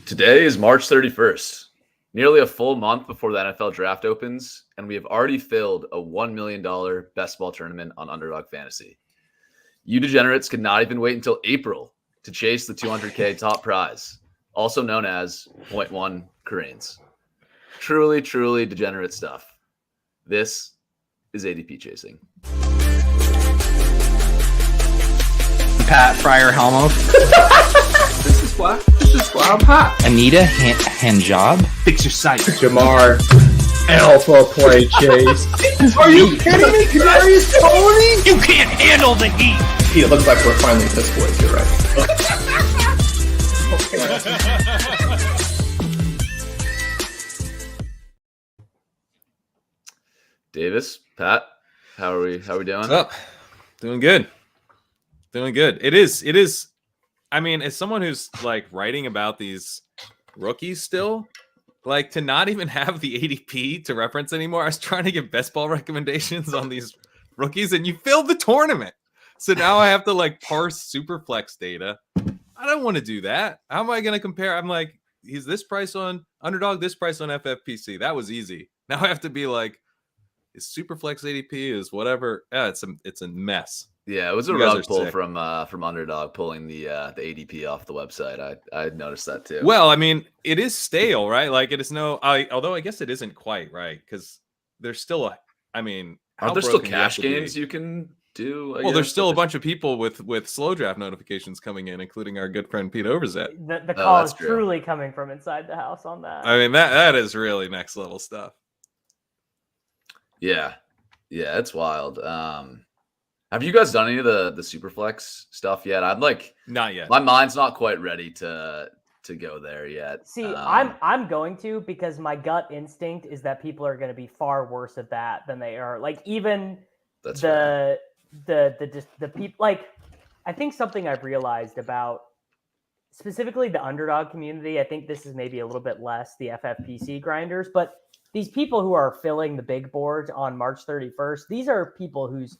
Today is March 31st, nearly a full month before the NFL draft opens, and we have already filled a $1 million best ball tournament on Underdog Fantasy. You degenerates could not even wait until April to chase the $200K top prize, also known as 0.1 Kerranes. Truly, truly degenerate stuff. This is ADP chasing. Pat Fryer Helmo. This is why I'm hot. Anita Handjob. Fix your sight. Jamar Alpha Play Chase. Are you kidding me? Kadarius Toney? You can't handle the heat. It looks like we're finally piss boys. You're right. Davis, Pat, how are we doing? What's up? Doing good. It is. I mean, as someone who's like writing about these rookies still, like to not even have the ADP to reference anymore. I was trying to give best ball recommendations on these rookies and you filled the tournament. So now I have to like parse Superflex data. I don't want to do that. How am I going to compare? I'm like, he's this price on Underdog, this price on FFPC. That was easy. Now I have to be like, is Superflex ADP is whatever. Yeah, it's a mess. Yeah, it was a rug pull from Underdog pulling the ADP off the website. I noticed that too. Well, I mean, it is stale, right? Like it is although I guess it isn't quite right because there's still are there still cash games you can do? There's still a bunch of people with slow draft notifications coming in, including our good friend Pete Overzet. The call is truly coming from inside the house on that. I mean, that is really next level stuff. Yeah, it's wild. Have you guys done any of the Superflex stuff yet? Not yet. My mind's not quite ready to go there yet. See, I'm going to because my gut instinct is that people are going to be far worse at that than they are. Like even the people. Like I think something I've realized about specifically the Underdog community. I think this is maybe a little bit less the FFPC grinders, but these people who are filling the big board on March 31st, these are people whose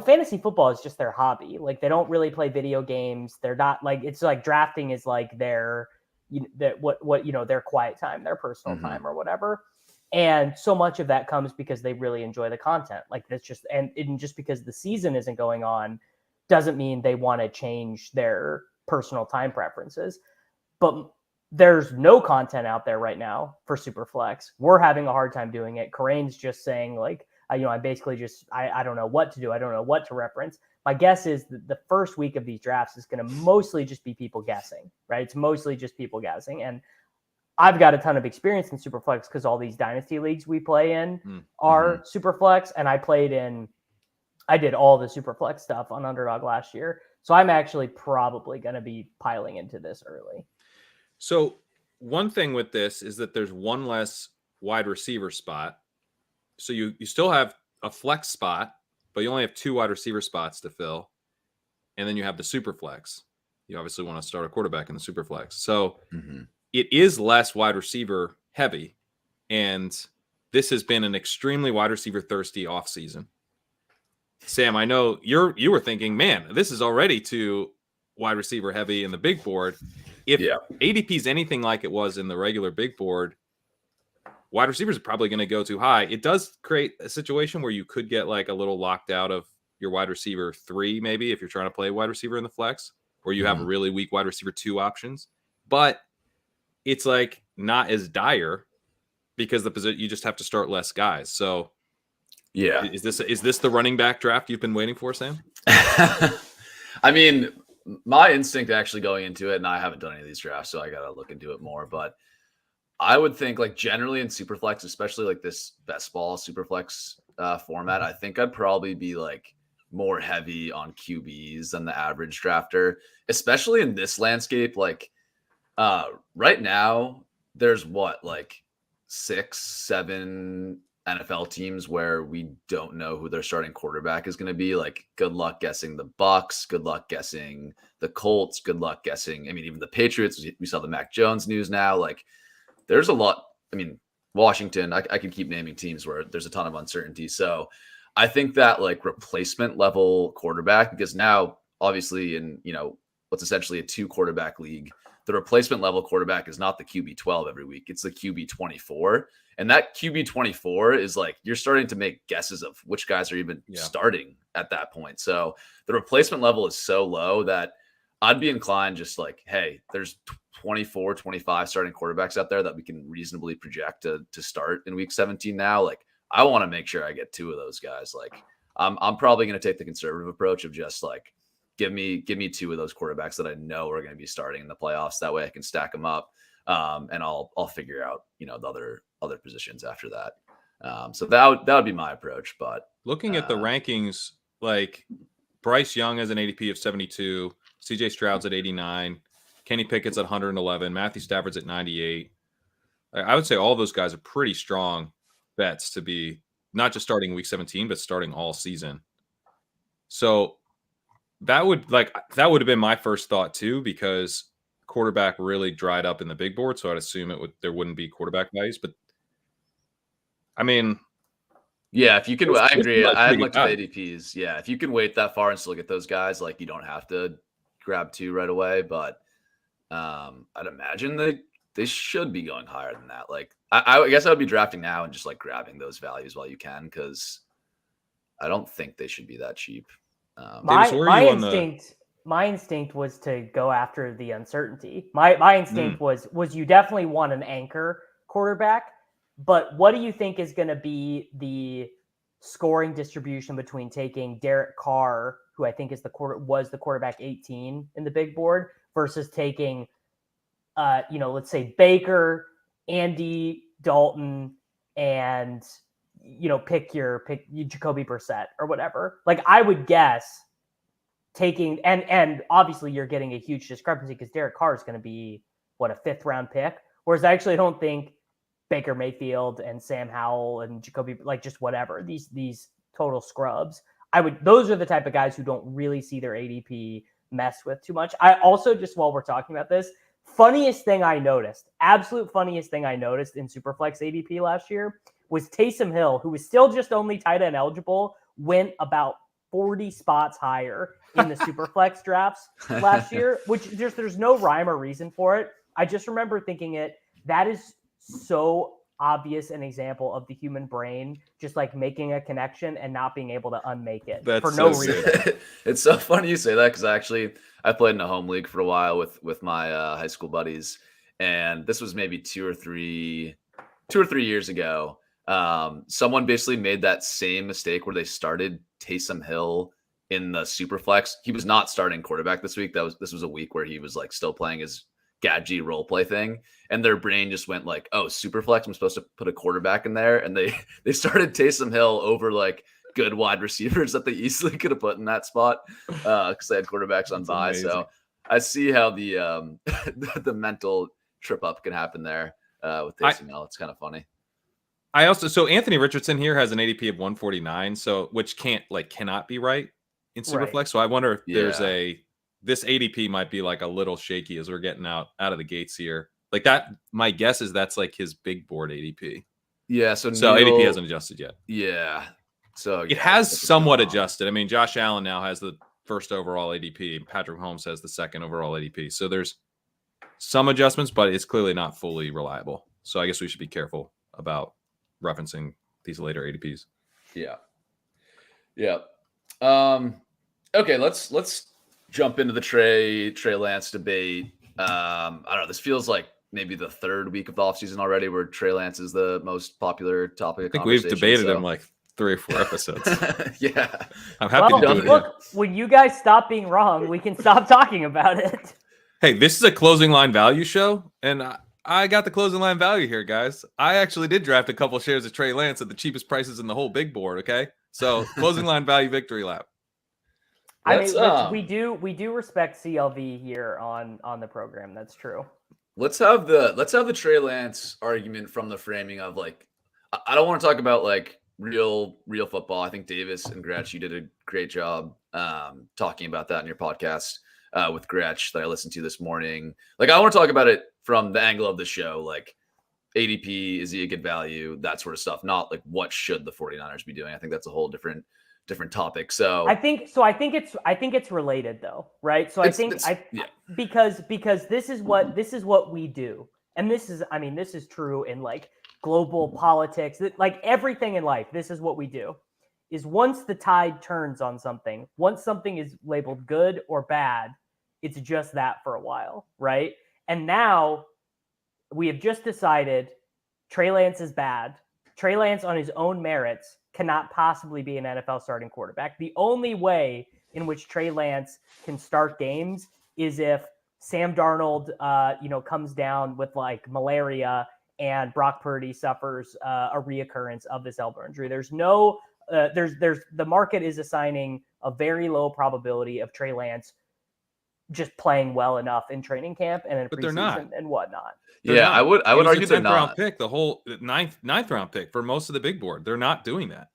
fantasy football is just their hobby. Like they don't really play video games. They're not like, it's like drafting is like their, their quiet time, their personal time or whatever. And so much of that comes because they really enjoy the content. Like that's just, and just because the season isn't going on doesn't mean they want to change their personal time preferences. But there's no content out there right now for Superflex. We're having a hard time doing it. Kerrane's just saying like, I basically just, I don't know what to do. I don't know what to reference. My guess is that the first week of these drafts is going to mostly just be people guessing, right? It's mostly just people guessing. And I've got a ton of experience in Superflex because all these dynasty leagues we play in are Superflex. And I did all the Superflex stuff on Underdog last year. So I'm actually probably going to be piling into this early. So one thing with this is that there's one less wide receiver spot. So you still have a flex spot, but you only have 2 wide receiver spots to fill. And then you have the super flex. You obviously want to start a quarterback in the super flex. So it is less wide receiver heavy. And this has been an extremely wide receiver thirsty offseason. Sam, I know you were thinking, man, this is already too wide receiver heavy in the big board. If ADP is anything like it was in the regular big board, wide receivers are probably going to go too high. It does create a situation where you could get like a little locked out of your wide receiver 3, maybe if you're trying to play wide receiver in the flex, or you have a really weak wide receiver 2 options. But it's like not as dire because the position you just have to start less guys. So yeah, is this the running back draft you've been waiting for, Sam? I mean, my instinct actually going into it, and I haven't done any of these drafts, so I got to look into it more, but I would think like generally in Superflex, especially like this best ball Superflex format, I think I'd probably be like more heavy on QBs than the average drafter, especially in this landscape. Like right now there's like 6-7 NFL teams where we don't know who their starting quarterback is going to be. Like good luck guessing the Bucks, good luck guessing the Colts, good luck guessing. I mean, even the Patriots, we saw the Mac Jones news now. Like there's a lot. I mean, Washington, I can keep naming teams where there's a ton of uncertainty. So I think that like replacement level quarterback, because now obviously in, what's essentially a 2-quarterback league, the replacement level quarterback is not the QB 12 every week. It's the QB 24. And that QB 24 is like, you're starting to make guesses of which guys are even starting at that point. So the replacement level is so low that I'd be inclined just like, hey, there's 24, 25 starting quarterbacks out there that we can reasonably project to start in week 17 now. Like, I want to make sure I get 2 of those guys. Like, I'm probably going to take the conservative approach of just like, give me 2 of those quarterbacks that I know are going to be starting in the playoffs. That way I can stack them up, and I'll figure out, the other positions after that. So that would be my approach. But looking at the rankings, like Bryce Young has an ADP of 72, CJ Stroud's at 89, Kenny Pickett's at 111, Matthew Stafford's at 98. I would say all those guys are pretty strong bets to be not just starting week 17, but starting all season. So that would have been my first thought too, because quarterback really dried up in the big board. So I'd assume there wouldn't be quarterback values, but I mean, yeah, if you can, I agree. I haven't looked at the ADPs. Yeah, if you can wait that far and still get those guys, like you don't have to grab 2 right away. But I'd imagine they should be going higher than that. Like I guess I would be drafting now and just like grabbing those values while you can, because I don't think they should be that cheap. My instinct was to go after the uncertainty. My instinct was you definitely want an anchor quarterback, but what do you think is going to be the scoring distribution between taking Derek Carr, who I think was the quarterback 18 in the big board, versus taking, let's say Baker, Andy Dalton, and pick Jacoby Brissett or whatever. Like, I would guess taking, and obviously you're getting a huge discrepancy because Derek Carr is going to be a 5th round pick. Whereas I actually don't think Baker Mayfield and Sam Howell and Jacoby, like just whatever, these total scrubs. Those are the type of guys who don't really see their ADP mess with too much. I also, just while we're talking about this, absolute funniest thing I noticed in Superflex ADP last year was Taysom Hill, who was still just only tight end eligible, went about 40 spots higher in the Superflex drafts last year, which there's no rhyme or reason for it. I just remember thinking that is so obvious an example of the human brain just like making a connection and not being able to unmake it for no reason. It's so funny you say that, because I played in a home league for a while with my high school buddies, and this was maybe 2 or 3 years ago. Someone basically made that same mistake where they started Taysom Hill in the Superflex. He was not starting quarterback this week. This was a week where he was like still playing his gadget role play thing, and their brain just went like, oh, Superflex, I'm supposed to put a quarterback in there, and they started Taysom Hill over like good wide receivers that they easily could have put in that spot because they had quarterbacks on bye. So I see how the the mental trip up can happen there with Taysom Hill. It's kind of funny. So Anthony Richardson here has an ADP of 149, so which cannot be right in Superflex. Right. So I wonder if there's this ADP might be like a little shaky as we're getting out of the gates here. Like that, my guess is that's like his big board ADP. Yeah. So ADP hasn't adjusted yet. Yeah. So it has somewhat adjusted. I mean, Josh Allen now has the 1st overall ADP. Patrick Mahomes has the 2nd overall ADP. So there's some adjustments, but it's clearly not fully reliable. So I guess we should be careful about referencing these later ADPs. Yeah. Yeah. Okay. Let's jump into the Trey Lance debate. I don't know. This feels like maybe the 3rd week of the offseason already where Trey Lance is the most popular topic of conversation. I think we've debated him like 3 or 4 episodes. Yeah. I'm happy to do it. Look, when you guys stop being wrong, we can stop talking about it. Hey, this is a closing line value show, and I got the closing line value here, guys. I actually did draft a couple shares of Trey Lance at the cheapest prices in the whole big board, okay? So closing line value victory lap. I mean, we do respect CLV here on the program. That's true. Let's have the Trey Lance argument from the framing of like, I don't want to talk about like real football. I think Davis and Gretsch, you did a great job talking about that in your podcast with Gretsch that I listened to this morning. Like, I want to talk about it from the angle of the show, like ADP, is he a good value, that sort of stuff, not like what should the 49ers be doing. I think that's a whole different different topic. So I think it's related though, right? So because this is what we do. And this is true in like global politics, like everything in life. This is what we do. Is once the tide turns on something, once something is labeled good or bad, it's just that for a while, right? And now we have just decided Trey Lance is bad. Trey Lance on his own merits cannot possibly be an NFL starting quarterback. The only way in which Trey Lance can start games is if Sam Darnold, comes down with like malaria and Brock Purdy suffers a reoccurrence of this elbow injury. There's no the market is assigning a very low probability of Trey Lance just playing well enough in training camp and in preseason and whatnot. I would argue they're not. Round pick, the whole ninth round pick for most of the big board. They're not doing that.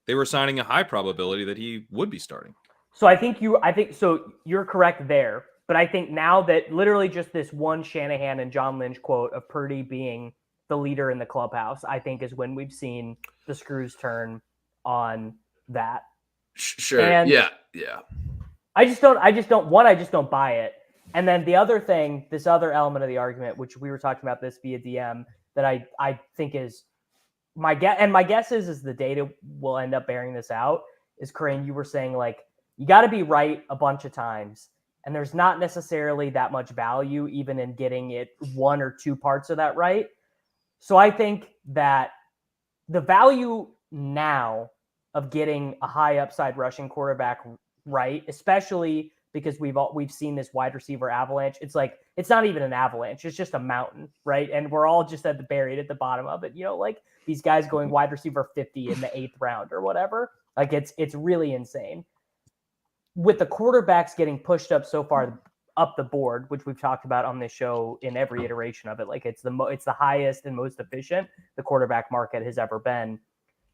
They were signing a high probability that he would be starting. So I think you're correct there. But I think now that literally just this one Shanahan and John Lynch quote of Purdy being the leader in the clubhouse, I think is when we've seen the screws turn on that. Sure. And yeah. I just don't buy it. And then the other thing, this other element of the argument, which we were talking about this via DM, that I think is my guess, and my guess is the data will end up bearing this out, is Kerrane, you were saying like, you got to be right a bunch of times. And there's not necessarily that much value even in getting it one or two parts of that right. So I think that the value now of getting a high upside rushing quarterback right, especially because we've seen this wide receiver avalanche. It's like, it's not even an avalanche. It's just a mountain, right? And we're all just buried at the bottom of it. Like these guys going wide receiver 50 in the 8th round or whatever. Like it's really insane. With the quarterbacks getting pushed up so far up the board, which we've talked about on this show in every iteration of it, like it's the highest and most efficient the quarterback market has ever been.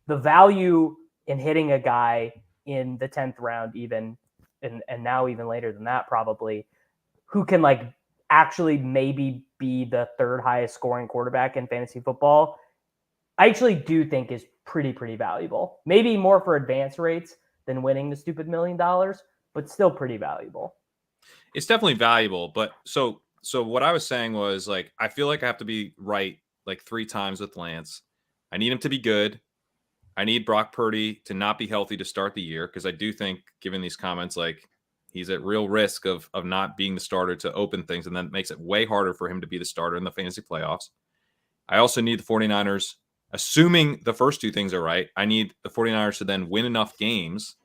The value in hitting a guy in the 10th round, even, and now even later than that, probably, who can like actually maybe be the 3rd highest scoring quarterback in fantasy football, I actually do think is pretty valuable. Maybe more for advance rates than winning the stupid $1 million, but still pretty valuable. It's definitely valuable. But so what I was saying was like, I feel like I have to be right like 3 times with Lance. I need him to be good. I need Brock Purdy to not be healthy to start the year, because I do think, given these comments, like he's at real risk of not being the starter to open things, and then it makes it way harder for him to be the starter in the fantasy playoffs. I also need the 49ers, assuming the first 2 things are right, I need the 49ers to then win enough games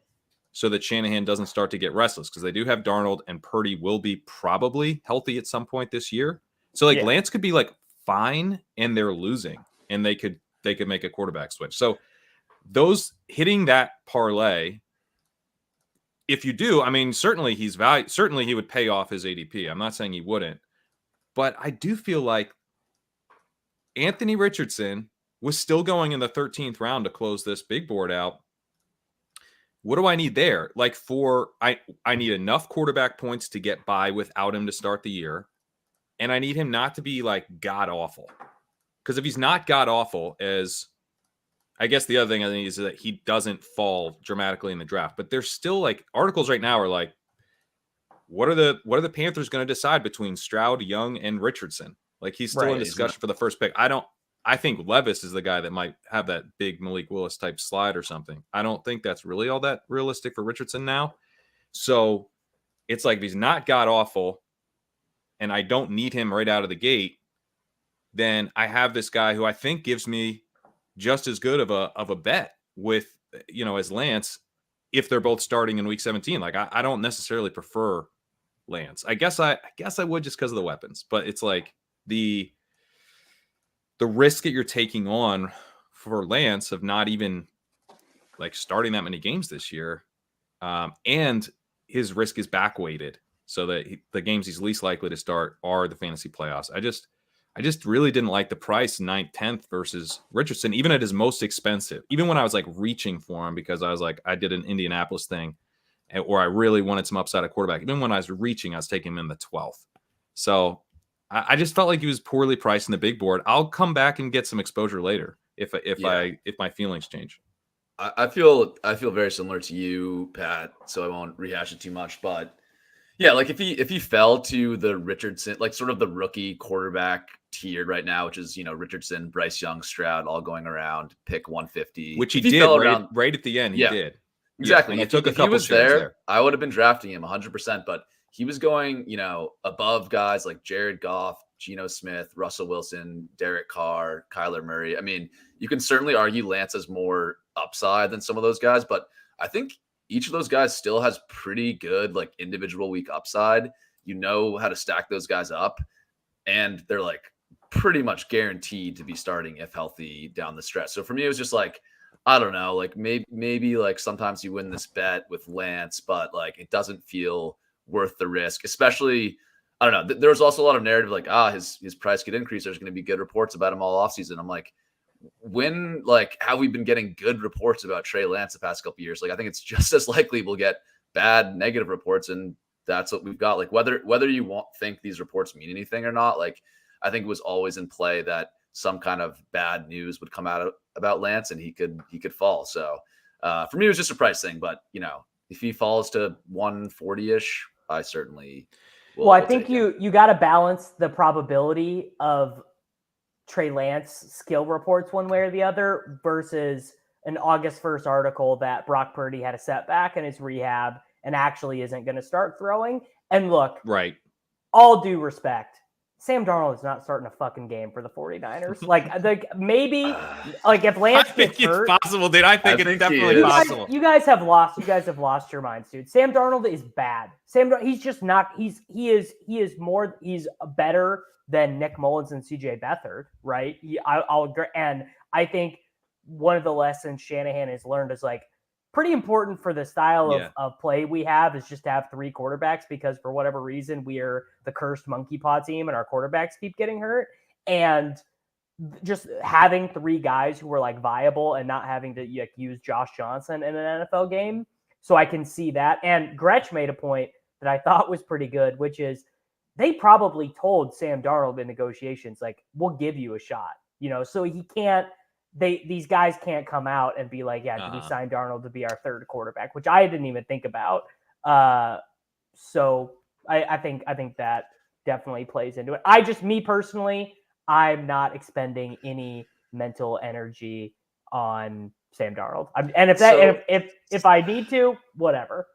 so that Shanahan doesn't start to get restless, because they do have Darnold, and Purdy will be probably healthy at some point this year. So like Lance could be like fine and they're losing, and they could make a quarterback switch. So those hitting that parlay, if you do, I mean, certainly certainly he would pay off his ADP. I'm not saying he wouldn't, but I do feel like Anthony Richardson was still going in the 13th round to close this big board out. What do I need there? Like I need enough quarterback points to get by without him to start the year. And I need him not to be like god awful. Because if he's not god awful, as I guess the other thing I think is that he doesn't fall dramatically in the draft. But there's still like articles right now are like, what are the Panthers going to decide between Stroud, Young, and Richardson? Like he's still in discussion for the first pick. I think Levis is the guy that might have that big Malik Willis type slide or something. I don't think that's really all that realistic for Richardson now. So it's like, if he's not god awful and I don't need him right out of the gate, then I have this guy who I think gives me just as good of a bet with, as Lance, if they're both starting in week 17. Like I don't necessarily prefer Lance. I guess I would, just because of the weapons, but it's like the risk that you're taking on for Lance of not even like starting that many games this year. And his risk is back weighted so that the games he's least likely to start are the fantasy playoffs. I just really didn't like the price 9th, 10th versus Richardson, even at his most expensive, even when I was like reaching for him, because I was like, I did an Indianapolis thing or I really wanted some upside at quarterback. Even when I was reaching, I was taking him in the 12th. So I just felt like he was poorly priced in the big board. I'll come back and get some exposure later if my feelings change. I feel very similar to you, Pat. So I won't rehash it too much, but yeah, like if he fell to the Richardson, like sort of the rookie quarterback tiered right now, which is Richardson, Bryce Young, Stroud, all going around, pick 150, which he if did fell right at the end. He Yeah. did exactly. and I If took a he couple was shares there, there. I would have been drafting him 100%. But he was going, above guys like Jared Goff, Geno Smith, Russell Wilson, Derek Carr, Kyler Murray. I mean, you can certainly argue Lance has more upside than some of those guys, but I think each of those guys still has pretty good like individual week upside. You know how to stack those guys up, and they're like pretty much guaranteed to be starting if healthy down the stretch. So for me, it was just like, I don't know, like maybe like sometimes you win this bet with Lance, but like it doesn't feel worth the risk, especially. I don't know. There was also a lot of narrative like, his price could increase. There's going to be good reports about him all offseason. I'm like, have we been getting good reports about Trey Lance the past couple of years? Like, I think it's just as likely we'll get bad negative reports, and that's what we've got. Like, whether you think these reports mean anything or not, like, I think it was always in play that some kind of bad news would come out about Lance and he could fall. So for me, it was just a price thing. But if he falls to 140-ish, I certainly. Well, I think you got to balance the probability of Trey Lance skill reports one way or the other versus an August 1st article that Brock Purdy had a setback in his rehab and actually isn't going to start throwing. And look, Right. all due respect, Sam Darnold is not starting a fucking game for the 49ers. Like maybe like if Lance gets hurt, it's possible, dude. I think it's definitely possible. You guys have lost your minds, dude. Sam Darnold is bad. He's just not. He's better than Nick Mullins and CJ Beathard, right? I'll agree. And I think one of the lessons Shanahan has learned is like pretty important for the style of play we have is just to have three quarterbacks, because for whatever reason, we are the cursed monkey paw team and our quarterbacks keep getting hurt. And just having three guys who were like viable and not having to use Josh Johnson in an NFL game. So I can see that. And Gretsch made a point that I thought was pretty good, which is they probably told Sam Darnold in negotiations, like, we'll give you a shot, so he can't, these guys can't come out and be like, did we sign Darnold to be our third quarterback, which I didn't even think about. So I think that definitely plays into it. Me personally, I'm not expending any mental energy on Sam Darnold. If I need to, whatever.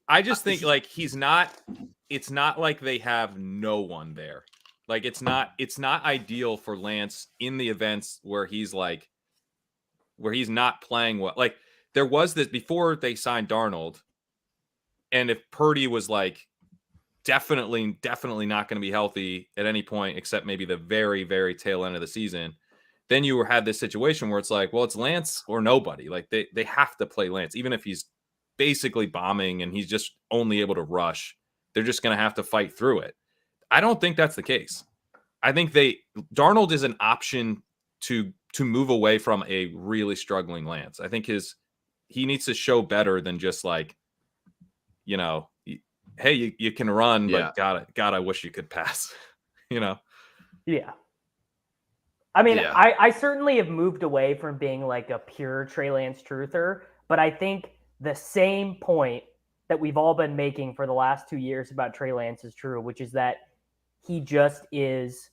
I just think like it's not like they have no one there. Like it's not ideal for Lance in the events where he's not playing well. Like there was this before they signed Darnold, and if Purdy was like definitely not going to be healthy at any point except maybe the very, very tail end of the season, then you had this situation where it's like, well, it's Lance or nobody. Like they have to play Lance, even if he's basically bombing and he's just only able to rush. They're just going to have to fight through it. I don't think that's the case. I think Darnold is an option to move away from a really struggling Lance. I think he needs to show better than just like, hey, you can run, but God, I wish you could pass, Yeah. I mean, I certainly have moved away from being like a pure Trey Lance truther, but I think the same point that we've all been making for the last 2 years about Trey Lance is true, which is that he just is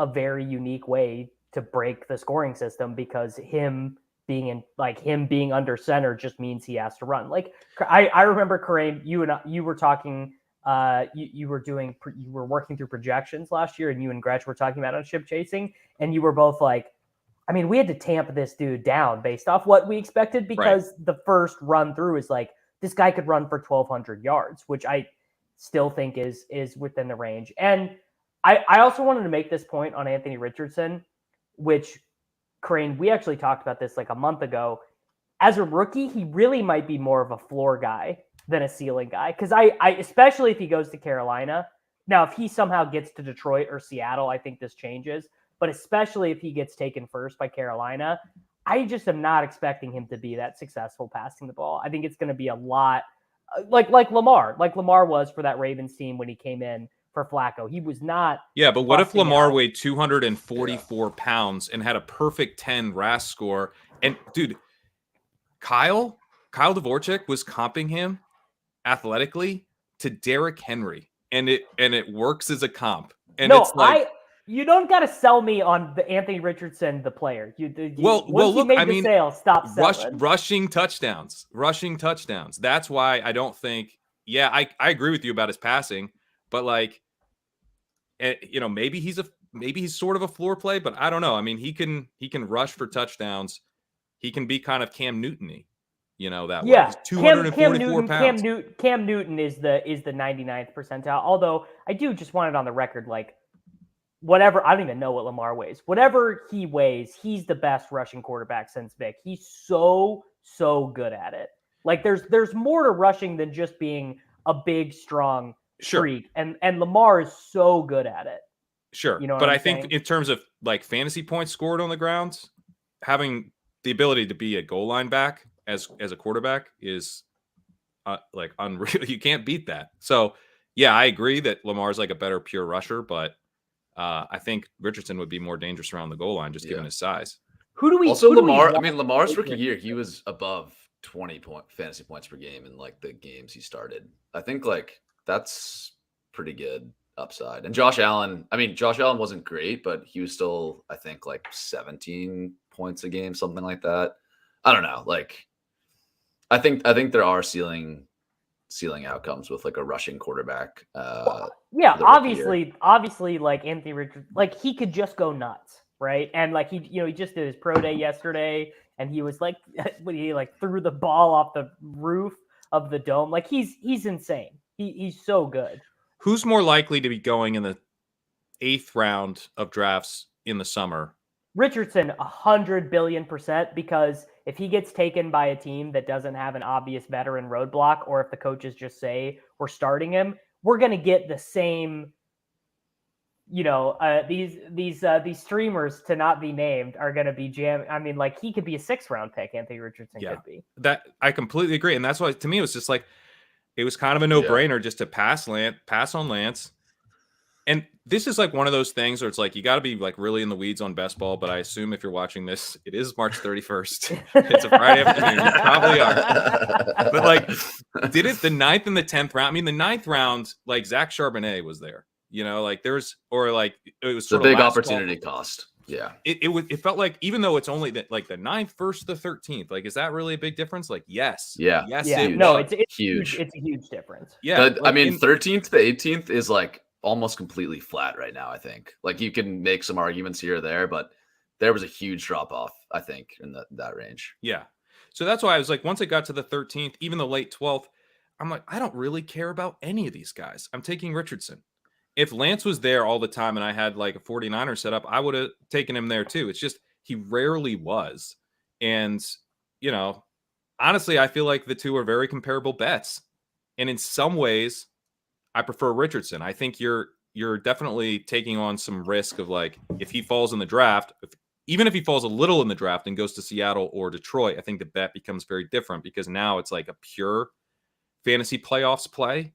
a very unique way to break the scoring system, because him being under center just means he has to run. Like I remember Kareem, you were talking, you were working through projections last year, and you and Gretsch were talking about on ship chasing, and you were both like, I mean, we had to tamp this dude down based off what we expected, because the first run through is like, this guy could run for 1,200 yards, which I still think is within the range. And I also wanted to make this point on Anthony Richardson, which, Kerrane, we actually talked about this like a month ago. As a rookie, he really might be more of a floor guy than a ceiling guy. Because I especially if he goes to Carolina. Now, if he somehow gets to Detroit or Seattle, I think this changes. But especially if he gets taken first by Carolina, I just am not expecting him to be that successful passing the ball. I think it's going to be a lot like Lamar was for that Ravens team when he came in for Flacco. He was not. Yeah, but what if Lamar weighed 244 pounds and had a perfect 10 RAS score? And dude, Kyle Dvorak was comping him athletically to Derrick Henry, and it works as a comp. And no, it's like, you don't got to sell me on the Anthony Richardson, the player. Once look, you made I the mean, sale, stop selling. rushing touchdowns. That's why I don't think. Yeah, I agree with you about his passing, but like, maybe he's sort of a floor play, but I don't know. I mean, he can rush for touchdowns. He can be kind of Cam Newton-y, that way. He's 244 pounds. Cam Newton is the 99th percentile. Although I do just want it on the record, like whatever. I don't even know what Lamar weighs. Whatever he weighs, he's the best rushing quarterback since Vic. He's so good at it. Like there's more to rushing than just being a big, strong freak. And Lamar is so good at it. Sure. But I think in terms of like fantasy points scored on the ground, having the ability to be a goal line back as a quarterback is like unreal. You can't beat that. So yeah, I agree that Lamar's like a better pure rusher, but I think Richardson would be more dangerous around the goal line just given his size. Lamar's rookie year, he was above 20 fantasy points per game in like the games he started. I think like that's pretty good upside. And Josh Allen wasn't great, but he was still, I think, like 17 points a game, something like that. I don't know. Like, I think there are ceiling outcomes with like a rushing quarterback. Obviously, like Anthony Richardson, like he could just go nuts, right? And like he just did his pro day yesterday, and he was like, when he like threw the ball off the roof of the dome, like he's insane. He's so good. Who's more likely to be going in the 8th round of drafts in the summer? Richardson, 100 billion%, because if he gets taken by a team that doesn't have an obvious veteran roadblock, or if the coaches just say we're starting him, we're going to get the same, these streamers to not be named are going to be I mean, like he could be a 6th round pick. Anthony Richardson could be. That I completely agree. And that's why to me, it was just like, it was kind of a no-brainer just to pass on Lance. And this is like one of those things where it's like, you got to be like really in the weeds on best ball. But I assume if you're watching this, it is March 31st. It's a Friday afternoon. You probably are. But like, did it the 9th and the 10th round? I mean, the 9th round, like Zach Charbonnet was there, like it was sort of a big opportunity cost. Yeah. It felt like, even though it's only like the 9th versus the 13th, like, is that really a big difference? Like, yes. Yeah. Yes. Yeah. It's huge. It's a huge difference. Yeah. But, I mean, 13th to 18th is like almost completely flat right now, I think. Like you can make some arguments here or there, but there was a huge drop off, I think, in that range. Yeah. So that's why I was like, once it got to the 13th, even the late 12th, I'm like, I don't really care about any of these guys. I'm taking Richardson. If Lance was there all the time and I had like a 49er set up, I would have taken him there too. It's just he rarely was. And, honestly, I feel like the two are very comparable bets. And in some ways, I prefer Richardson. I think you're definitely taking on some risk of like, if he falls in the draft, even if he falls a little in the draft and goes to Seattle or Detroit, I think the bet becomes very different because now it's like a pure fantasy playoffs play.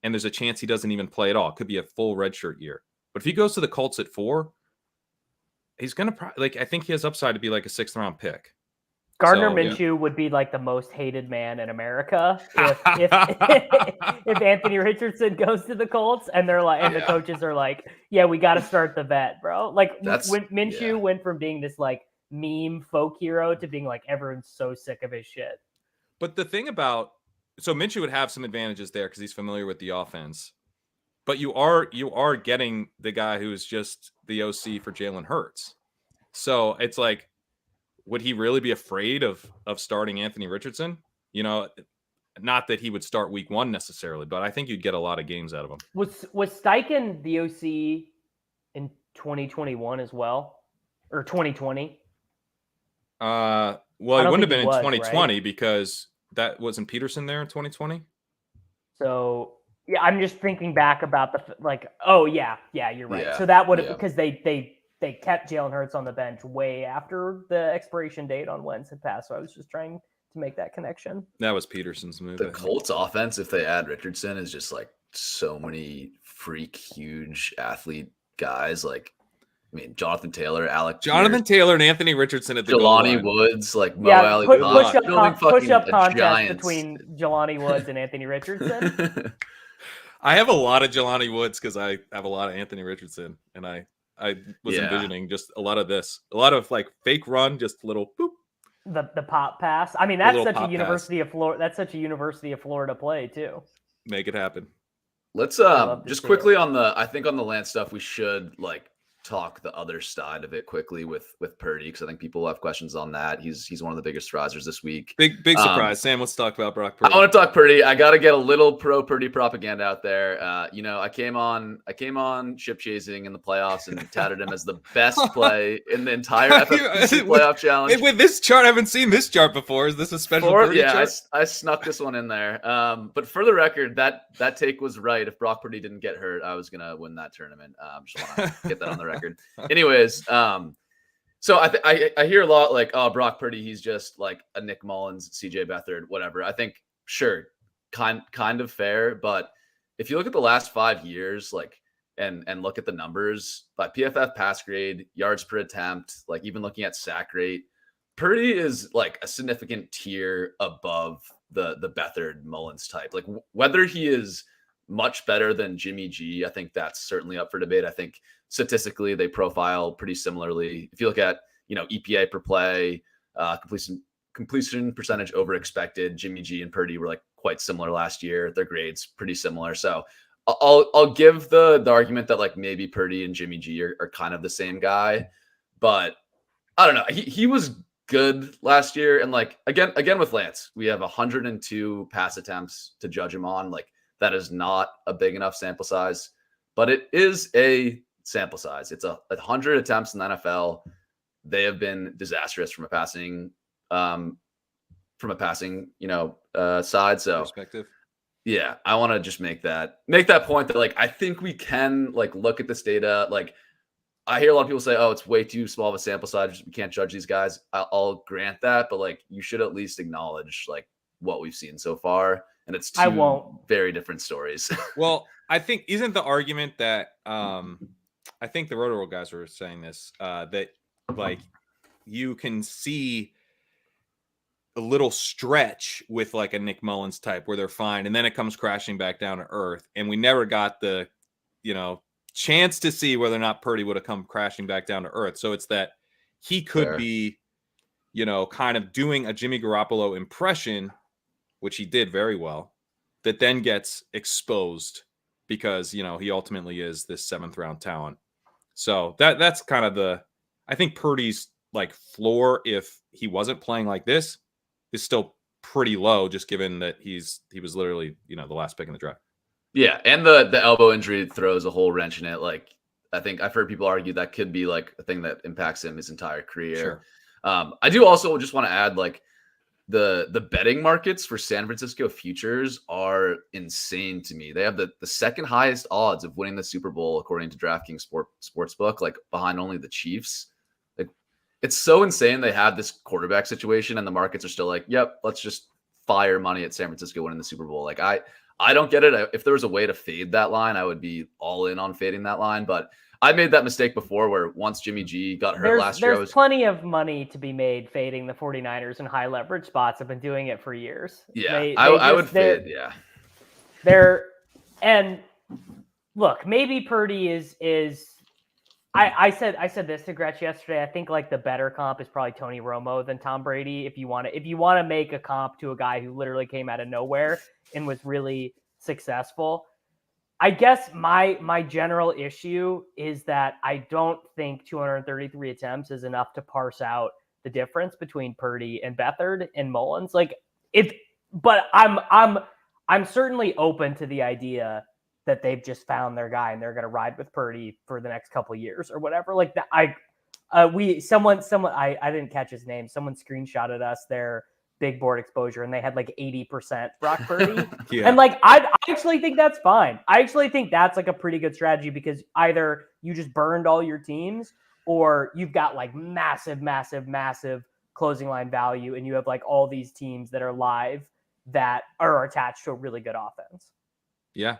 And there's a chance he doesn't even play at all. It could be a full redshirt year. But if he goes to the Colts at 4, he's going to I think he has upside to be like a 6th round pick. Gardner Minshew would be like the most hated man in America if Anthony Richardson goes to the Colts and they're like, and the coaches are like, yeah, we got to start the vet, bro. Like when Minshew went from being this like meme folk hero to being like, everyone's so sick of his shit. But the thing about, so Minshew would have some advantages there because he's familiar with the offense, but you are getting the guy who's just the OC for Jalen Hurts. So it's like, would he really be afraid of starting Anthony Richardson? Not that he would start week 1 necessarily, but I think you'd get a lot of games out of him. Was Steichen the OC in 2021 as well, or 2020? Well, it wouldn't have been in 2020, right? Because that wasn't Peterson there in 2020. So yeah, I'm just thinking back about you're right. Yeah, so that would have because they kept Jalen Hurts on the bench way after the expiration date on Wentz had passed. So I was just trying to make that connection. That was Peterson's move. The Colts offense, if they add Richardson, is just like so many freak huge athlete guys. Like I mean, Jonathan Taylor, Alec Jonathan Pierce, Taylor and Anthony Richardson at the goal Jelani line. Woods, like Mo Yeah, Ali push Cox, building up fucking a contest Giants. between Jelani Woods and Anthony Richardson. I have a lot of Jelani Woods because I have a lot of Anthony Richardson, and I was envisioning just a lot of this, a lot of like fake run, just little boop. The pop pass. I mean, that's such a University of Florida. That's such a University of Florida play too. Make it happen. Let's just quickly on the. I think on the Lance stuff, we should like talk the other side of it quickly with Purdy, because I think people have questions on that. He's one of the biggest risers this week. Big surprise. Sam, let's talk about Brock Purdy. I want to talk Purdy. I got to get a little pro Purdy propaganda out there. I came on ship chasing in the playoffs and touted him as the best play in the entire FFPC playoff challenge. With this chart, I haven't seen this chart before. Is this a special Purdy chart? I snuck this one in there. But for the record, that take was right. If Brock Purdy didn't get hurt, I was gonna win that tournament. Just want to get that on the record. Anyways, so I hear a lot like, oh, Brock Purdy, he's just like a Nick Mullins, CJ Beathard, whatever. I think sure, kind of fair, but if you look at the last 5 years, like and look at the numbers, like PFF pass grade, yards per attempt, like even looking at sack rate, Purdy is like a significant tier above the Beathard Mullins type. Like whether he is much better than Jimmy G, I think that's certainly up for debate. I think statistically they profile pretty similarly. If you look at, EPA per play, completion percentage over expected, Jimmy G and Purdy were like quite similar last year. Their grades pretty similar. So I'll give the argument that like maybe Purdy and Jimmy G are kind of the same guy, but I don't know. He was good last year. And like, again with Lance, we have 102 pass attempts to judge him on. Like that is not a big enough sample size, but it is a sample size. It's 100 attempts in the NFL. They have been disastrous from a passing, side. So perspective. Yeah, I want to just make that point that like, I think we can like look at this data. Like I hear a lot of people say, oh, it's way too small of a sample size. We can't judge these guys. I'll grant that, but like you should at least acknowledge like what we've seen so far. And it's two very different stories. Well, I think isn't the argument that I think the Roto-World guys were saying this, that like you can see a little stretch with like a Nick Mullins type where they're fine. And then it comes crashing back down to earth. And we never got the, chance to see whether or not Purdy would have come crashing back down to earth. So it's that he could be, kind of doing a Jimmy Garoppolo impression, which he did very well, that then gets exposed because, he ultimately is this 7th round talent. So that's kind of I think Purdy's like floor, if he wasn't playing like this, is still pretty low, just given that he was literally, the last pick in the draft. Yeah. And the elbow injury throws a whole wrench in it. Like, I think I've heard people argue that could be like a thing that impacts him his entire career. Sure. I do also just want to add like the betting markets for San Francisco futures are insane to me. They have the second highest odds of winning the Super Bowl, according to DraftKings Sportsbook, like behind only the Chiefs. Like it's so insane. They have this quarterback situation and the markets are still like, yep, let's just fire money at San Francisco winning the Super Bowl. Like I don't get it. If there was a way to fade that line, I would be all in on fading that line. But I made that mistake before where once Jimmy G got hurt last year. There's plenty of money to be made fading the 49ers in high leverage spots. I've been doing it for years. Yeah, I would fade. Yeah. And look, maybe Purdy is I said this to Gretch yesterday. I think like the better comp is probably Tony Romo than Tom Brady. If you want to make a comp to a guy who literally came out of nowhere and was really successful. I guess my general issue is that I don't think 233 attempts is enough to parse out the difference between Purdy and Beathard and Mullins. But I'm certainly open to the idea that they've just found their guy and they're going to ride with Purdy for the next couple of years or whatever. Like that, I didn't catch his name. Someone screenshotted us their big board exposure and they had like 80% Brock Purdy. Yeah. And like, I actually think that's fine. I actually think that's like a pretty good strategy because either you just burned all your teams or you've got like massive closing line value and you have like all these teams that are live that are attached to a really good offense. Yeah.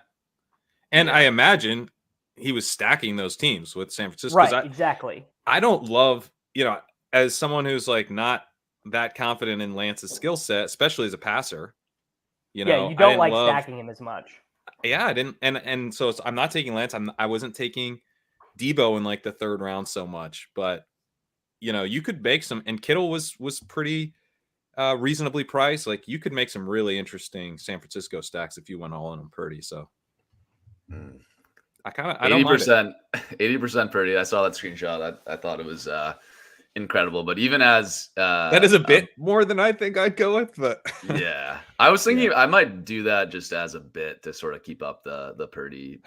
And I imagine he was stacking those teams with San Francisco. Right, exactly. I don't love, as someone who's like not that confident in Lance's skill set, especially as a passer. You don't like stacking him as much. Yeah, I didn't, and so I'm not taking Lance. I wasn't taking Debo in like the third round so much, but you could make some. And Kittle was pretty reasonably priced. Like you could make some really interesting San Francisco stacks if you went all in on Purdy. So I 80% Purdy. I saw that screenshot. I thought it was incredible. But even as that is a bit more than I think I'd go with. But yeah, I was thinking I might do that just as a bit to sort of keep up the Purdy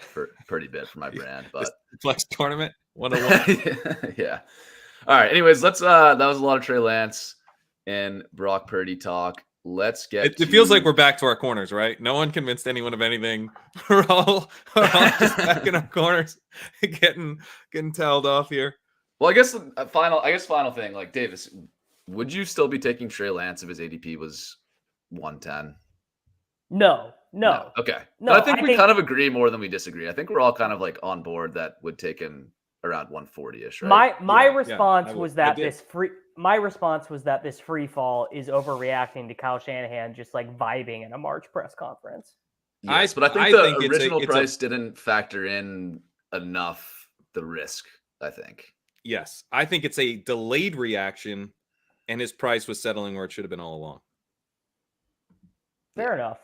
bit for my brand. But flex tournament 101. Yeah. All right. Anyways, let's. That was a lot of Trey Lance and Brock Purdy talk. Let's get. It feels like we're back to our corners, right? No one convinced anyone of anything. We're all just back in our corners, getting tailed off here. Well, I guess final thing, like Davis, would you still be taking Trey Lance if his ADP was 110? No. Okay. No, but I think we kind of agree more than we disagree. I think we're all kind of like on board that would take him around 140-ish, right? My response was that this free fall is overreacting to Kyle Shanahan just like vibing in a March press conference. Yes, but I think the original price didn't factor in enough the risk, I think. Yes, I think it's a delayed reaction, and his price was settling where it should have been all along. Fair enough.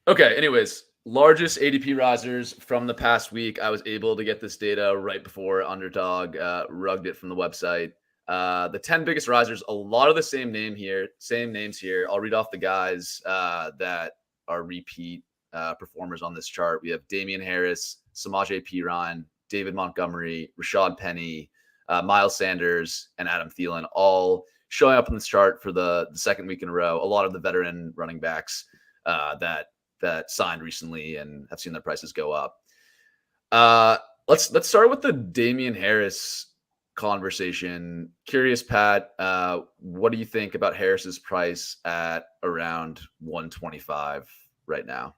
Okay, anyways, largest ADP risers from the past week. I was able to get this data right before Underdog rugged it from the website. The 10 biggest risers, a lot of the same names here. I'll read off the guys that are repeat performers on this chart. We have Damien Harris, Samaje Perine, David Montgomery, Rashad Penny, Miles Sanders, and Adam Thielen, all showing up in this chart for the second week in a row. A lot of the veteran running backs that signed recently and have seen their prices go up. Let's start with the Damien Harris conversation. Curious, Pat, what do you think about Harris's price at around 125 right now?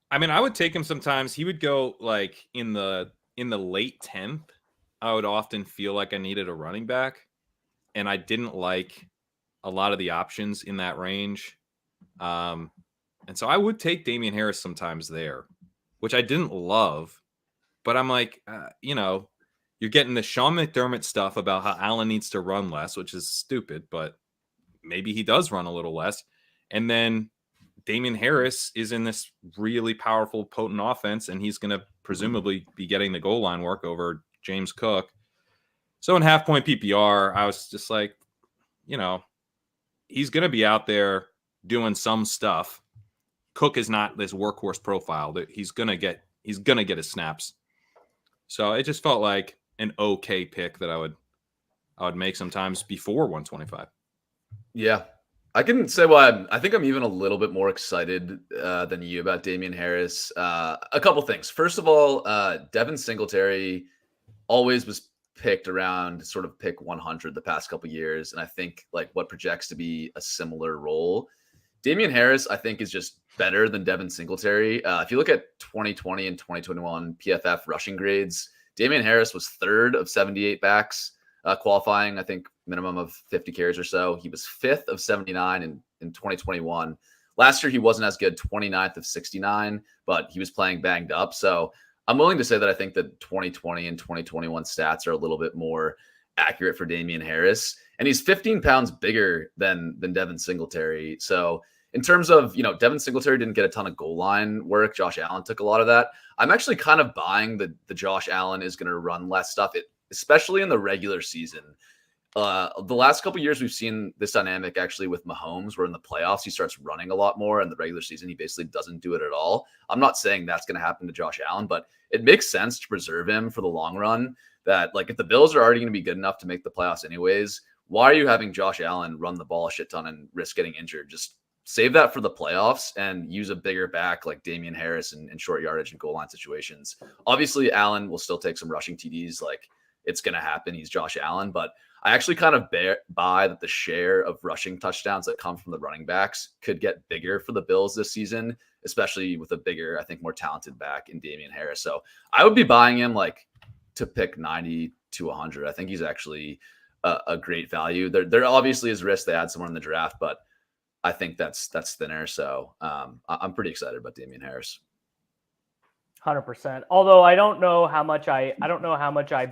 I mean, I would take him sometimes. He would go like in the late 10th. I would often feel like I needed a running back, and I didn't like a lot of the options in that range. And so I would take Damien Harris sometimes there, which I didn't love. But I'm like, you're getting the Sean McDermott stuff about how Allen needs to run less, which is stupid, but maybe he does run a little less. And then Damien Harris is in this really powerful, potent offense, and he's going to presumably be getting the goal line work over James Cook. So in half-point PPR, I was just like, he's going to be out there doing some stuff. Cook is not this workhorse profile that he's going to get his snaps. So it just felt like an okay pick that I would make sometimes before 125. Yeah. I can say why I think I'm even a little bit more excited than you about Damien Harris. A couple things. First of all, Devon Singletary always was picked around sort of pick 100 the past couple years, and I think like what projects to be a similar role. Damien Harris, I think, is just better than Devon Singletary. If you look at 2020 and 2021 PFF rushing grades, Damien Harris was third of 78 backs qualifying, I think, minimum of 50 carries or so. He was fifth of 79 in 2021. Last year, he wasn't as good, 29th of 69, but he was playing banged up. So I'm willing to say that I think that 2020 and 2021 stats are a little bit more accurate for Damien Harris. And he's 15 pounds bigger than Devon Singletary. So in terms of, Devon Singletary didn't get a ton of goal line work. Josh Allen took a lot of that. I'm actually kind of buying the Josh Allen is going to run less stuff, especially in the regular season. The last couple of years, we've seen this dynamic actually with Mahomes, where in the playoffs, he starts running a lot more. In the regular season, he basically doesn't do it at all. I'm not saying that's going to happen to Josh Allen, but it makes sense to preserve him for the long run. That like if the Bills are already going to be good enough to make the playoffs anyways, why are you having Josh Allen run the ball a shit ton and risk getting injured? Just save that for the playoffs and use a bigger back like Damien Harris in short yardage and goal line situations. Obviously, Allen will still take some rushing TDs. Like it's going to happen. He's Josh Allen, but I actually kind of buy that the share of rushing touchdowns that come from the running backs could get bigger for the Bills this season, especially with a bigger, I think, more talented back in Damien Harris. So I would be buying him like to pick 90 to 100. I think he's actually a great value. There obviously is risk they add someone in the draft, but I think that's thinner. So I'm pretty excited about Damien Harris. 100%. Although I don't know how much I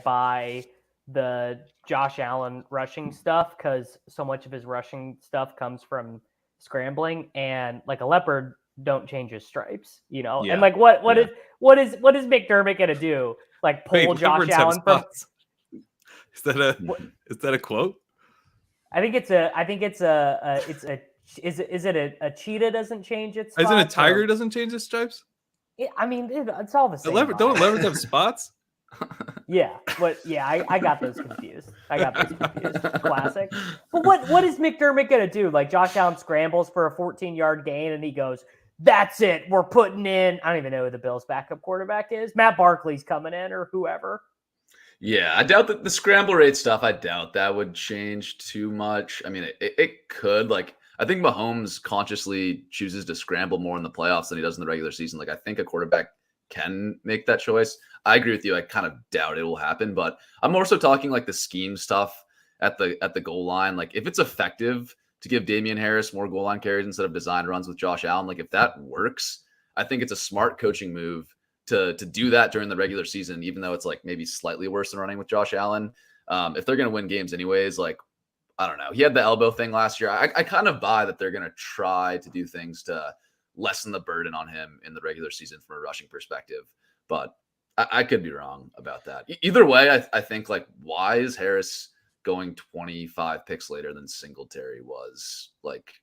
buy the Josh Allen rushing stuff, because so much of his rushing stuff comes from scrambling, and like a leopard don't change his stripes, you know. Yeah. And like what is McDermott gonna do? Like pull Josh Allen from? Is that a quote? Is it a cheetah doesn't change its spots? Isn't a tiger doesn't change its stripes? I mean, it's all the same. Don't leopards have spots? Yeah, I got those confused. Classic. But what is McDermott gonna do? Like Josh Allen scrambles for a 14-yard gain, and he goes, "That's it. We're putting in." I don't even know who the Bills' backup quarterback is. Matt Barkley's coming in, or whoever. Yeah, I doubt that the scramble rate stuff. I doubt that would change too much. I mean, it could. Like, I think Mahomes consciously chooses to scramble more in the playoffs than he does in the regular season. Like, I think a quarterback can make that choice. I agree with you. I kind of doubt it will happen, but I'm more so talking like the scheme stuff at the goal line. Like, if it's effective to give Damien Harris more goal line carries instead of design runs with Josh Allen, like if that works, I think it's a smart coaching move to do that during the regular season, even though it's like maybe slightly worse than running with Josh Allen. If they're going to win games anyways, like, I don't know. He had the elbow thing last year. I kind of buy that they're going to try to do things to lessen the burden on him in the regular season from a rushing perspective. But I could be wrong about that. Either way, I think, like, why is Harris going 25 picks later than Singletary was? Like,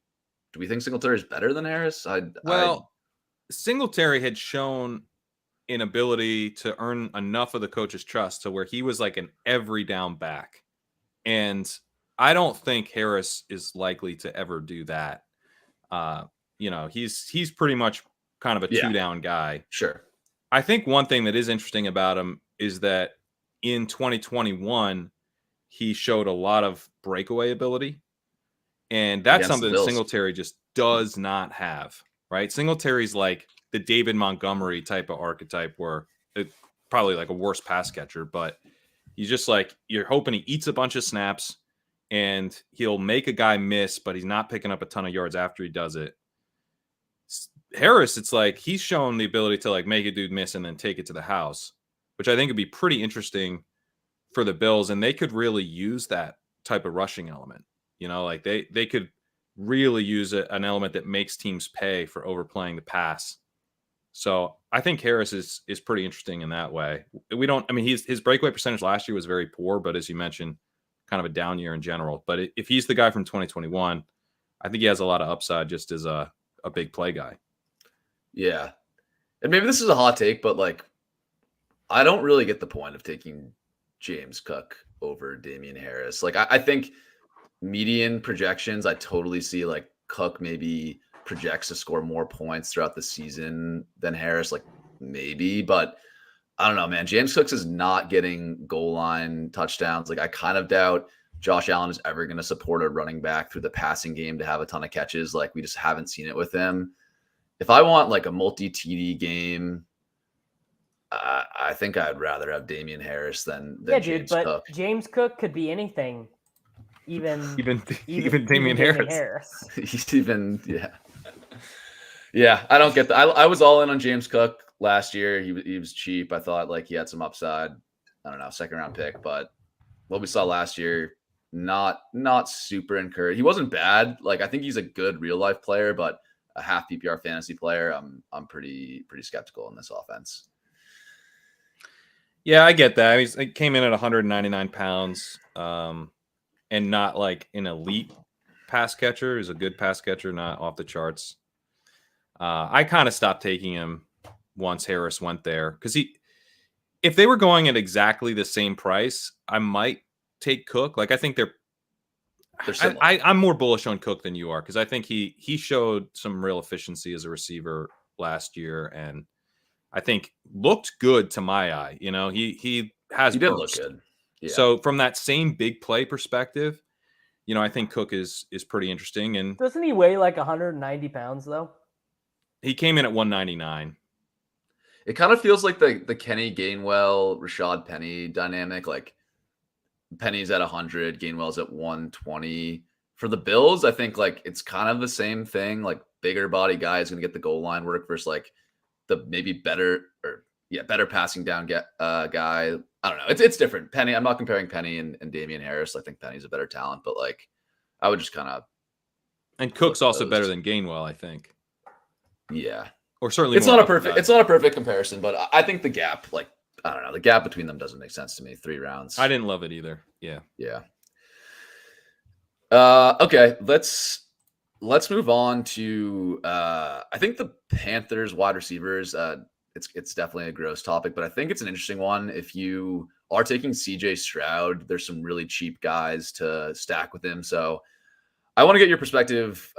do we think Singletary is better than Harris? Singletary had shown an ability to earn enough of the coach's trust to where he was like an every down back. And I don't think Harris is likely to ever do that. He's pretty much kind of a two down guy. Sure. I think one thing that is interesting about him is that in 2021, he showed a lot of breakaway ability. And that's something that Singletary just does not have, right? Singletary's like the David Montgomery type of archetype, where it's probably like a worse pass catcher, but he's just like, you're hoping he eats a bunch of snaps and he'll make a guy miss, but he's not picking up a ton of yards after he does it. Harris, it's like he's shown the ability to like make a dude miss and then take it to the house, which I think would be pretty interesting for the Bills. And they could really use that type of rushing element. You know, like they could really use an element that makes teams pay for overplaying the pass. So I think Harris is pretty interesting in that way. His breakaway percentage last year was very poor, but as you mentioned, kind of a down year in general. But if he's the guy from 2021, I think he has a lot of upside just as a big play guy. Yeah. And maybe this is a hot take, but like, I don't really get the point of taking James Cook over Damien Harris. Like, I think median projections, I totally see like Cook maybe projects to score more points throughout the season than Harris, like maybe, but I don't know, man. James Cook is not getting goal line touchdowns. Like, I kind of doubt Josh Allen is ever going to support a running back through the passing game to have a ton of catches. Like, we just haven't seen it with him. If I want like a multi-TD game, I think I'd rather have Damien Harris than James Cook. James Cook could be anything. Even Damien Harris. Yeah, I don't get that. I was all in on James Cook last year. He was cheap. I thought like he had some upside. I don't know, second round pick, but what we saw last year, not super encouraged. He wasn't bad. Like, I think he's a good real life player, but a half PPR fantasy player, I'm pretty skeptical in this offense. Yeah, I get that. He came in at 199 pounds, and not like an elite pass catcher. He's a good pass catcher, not off the charts. I kind of stopped taking him once Harris went there, because if they were going at exactly the same price, I might take Cook. Like, I think I'm more bullish on Cook than you are, because I think he showed some real efficiency as a receiver last year, and I think looked good to my eye. You know, he did look good. Yeah. So from that same big play perspective, I think Cook is pretty interesting. And doesn't he weigh like 190 pounds though? He came in at 199. It kind of feels like the Kenny Gainwell, Rashad Penny dynamic. Like Penny's at 100, Gainwell's at 120. For the Bills, I think like it's kind of the same thing. Like bigger body guy is going to get the goal line work versus like the maybe better passing down guy. I don't know. It's different. Penny. I'm not comparing Penny and Damien Harris. I think Penny's a better talent, but like I would just kind of. And Cook's also better than Gainwell, I think. Yeah. Or certainly it's not a perfect comparison, but I think the gap, like I don't know, the gap between them doesn't make sense to me. 3 rounds. I didn't love it either. Yeah. Yeah. Okay, let's move on to I think the Panthers wide receivers. It's definitely a gross topic, but I think it's an interesting one. If you are taking CJ Stroud, there's some really cheap guys to stack with him. So I want to get your perspective,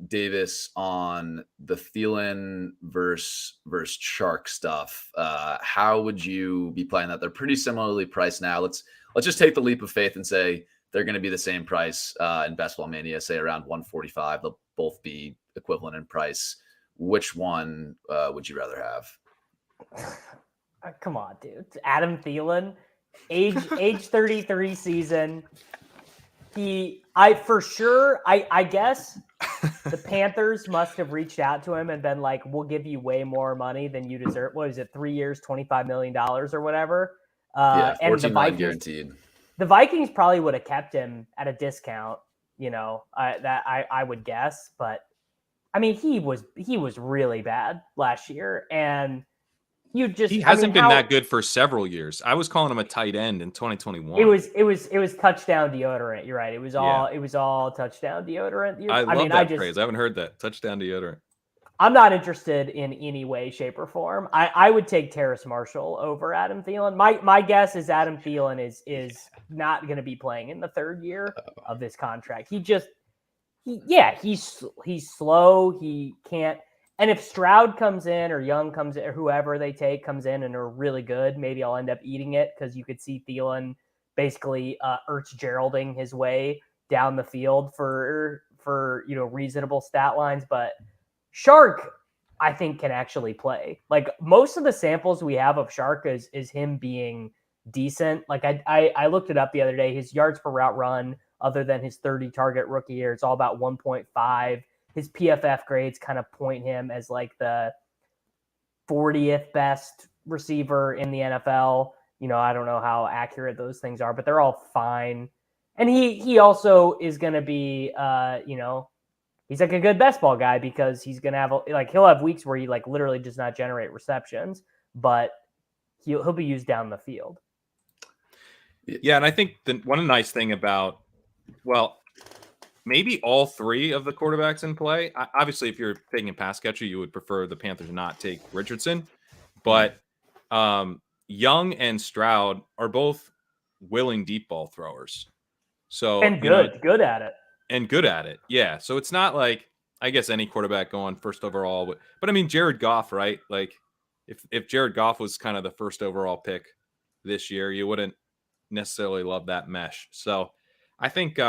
Davis, on the Thielen versus Chark stuff. How would you be playing that? They're pretty similarly priced now. Let's just take the leap of faith and say they're going to be the same price in Best Ball Mania, say around 145. They'll both be equivalent in price. Which one would you rather have? Come on, dude. Adam Thielen, age 33 season. I guess the Panthers must have reached out to him and been like, we'll give you way more money than you deserve. What is it? 3 years, $25 million or whatever. Yeah, 14 and the Vikings, guaranteed. The Vikings probably would have kept him at a discount, I would guess. But I mean, he was really bad last year, and he hasn't been that good for several years. I was calling him a tight end in 2021. It was touchdown deodorant. You're right. It was all touchdown deodorant. I love that phrase. I haven't heard that. Touchdown deodorant. I'm not interested in any way, shape, or form. I would take Terrace Marshall over Adam Thielen. My guess is Adam Thielen is not going to be playing in the 3rd year of this contract. He's slow. He can't. And if Stroud comes in or Young comes in or whoever they take comes in and are really good, maybe I'll end up eating it because you could see Thielen basically Ertz-geralding his way down the field for reasonable stat lines. But Chark, I think, can actually play. Like most of the samples we have of Chark is him being decent. Like I looked it up the other day. His yards per route run, other than his 30 target rookie year, it's all about 1.5. His PFF grades kind of point him as like the 40th best receiver in the NFL. I don't know how accurate those things are, but they're all fine. And he also is going to be, he's like a good best ball guy because he's going to have he'll have weeks where he like literally does not generate receptions, but he'll be used down the field. Yeah, and I think one nice thing about, maybe all 3 of the quarterbacks in play. Obviously, if you're taking a pass catcher, you would prefer the Panthers not take Richardson. But Young and Stroud are both willing deep ball throwers. So and good at it. And good at it, yeah. So it's not like, I guess, any quarterback going first overall. But I mean, Jared Goff, right? Like, if Jared Goff was kind of the first overall pick this year, you wouldn't necessarily love that mesh. So I think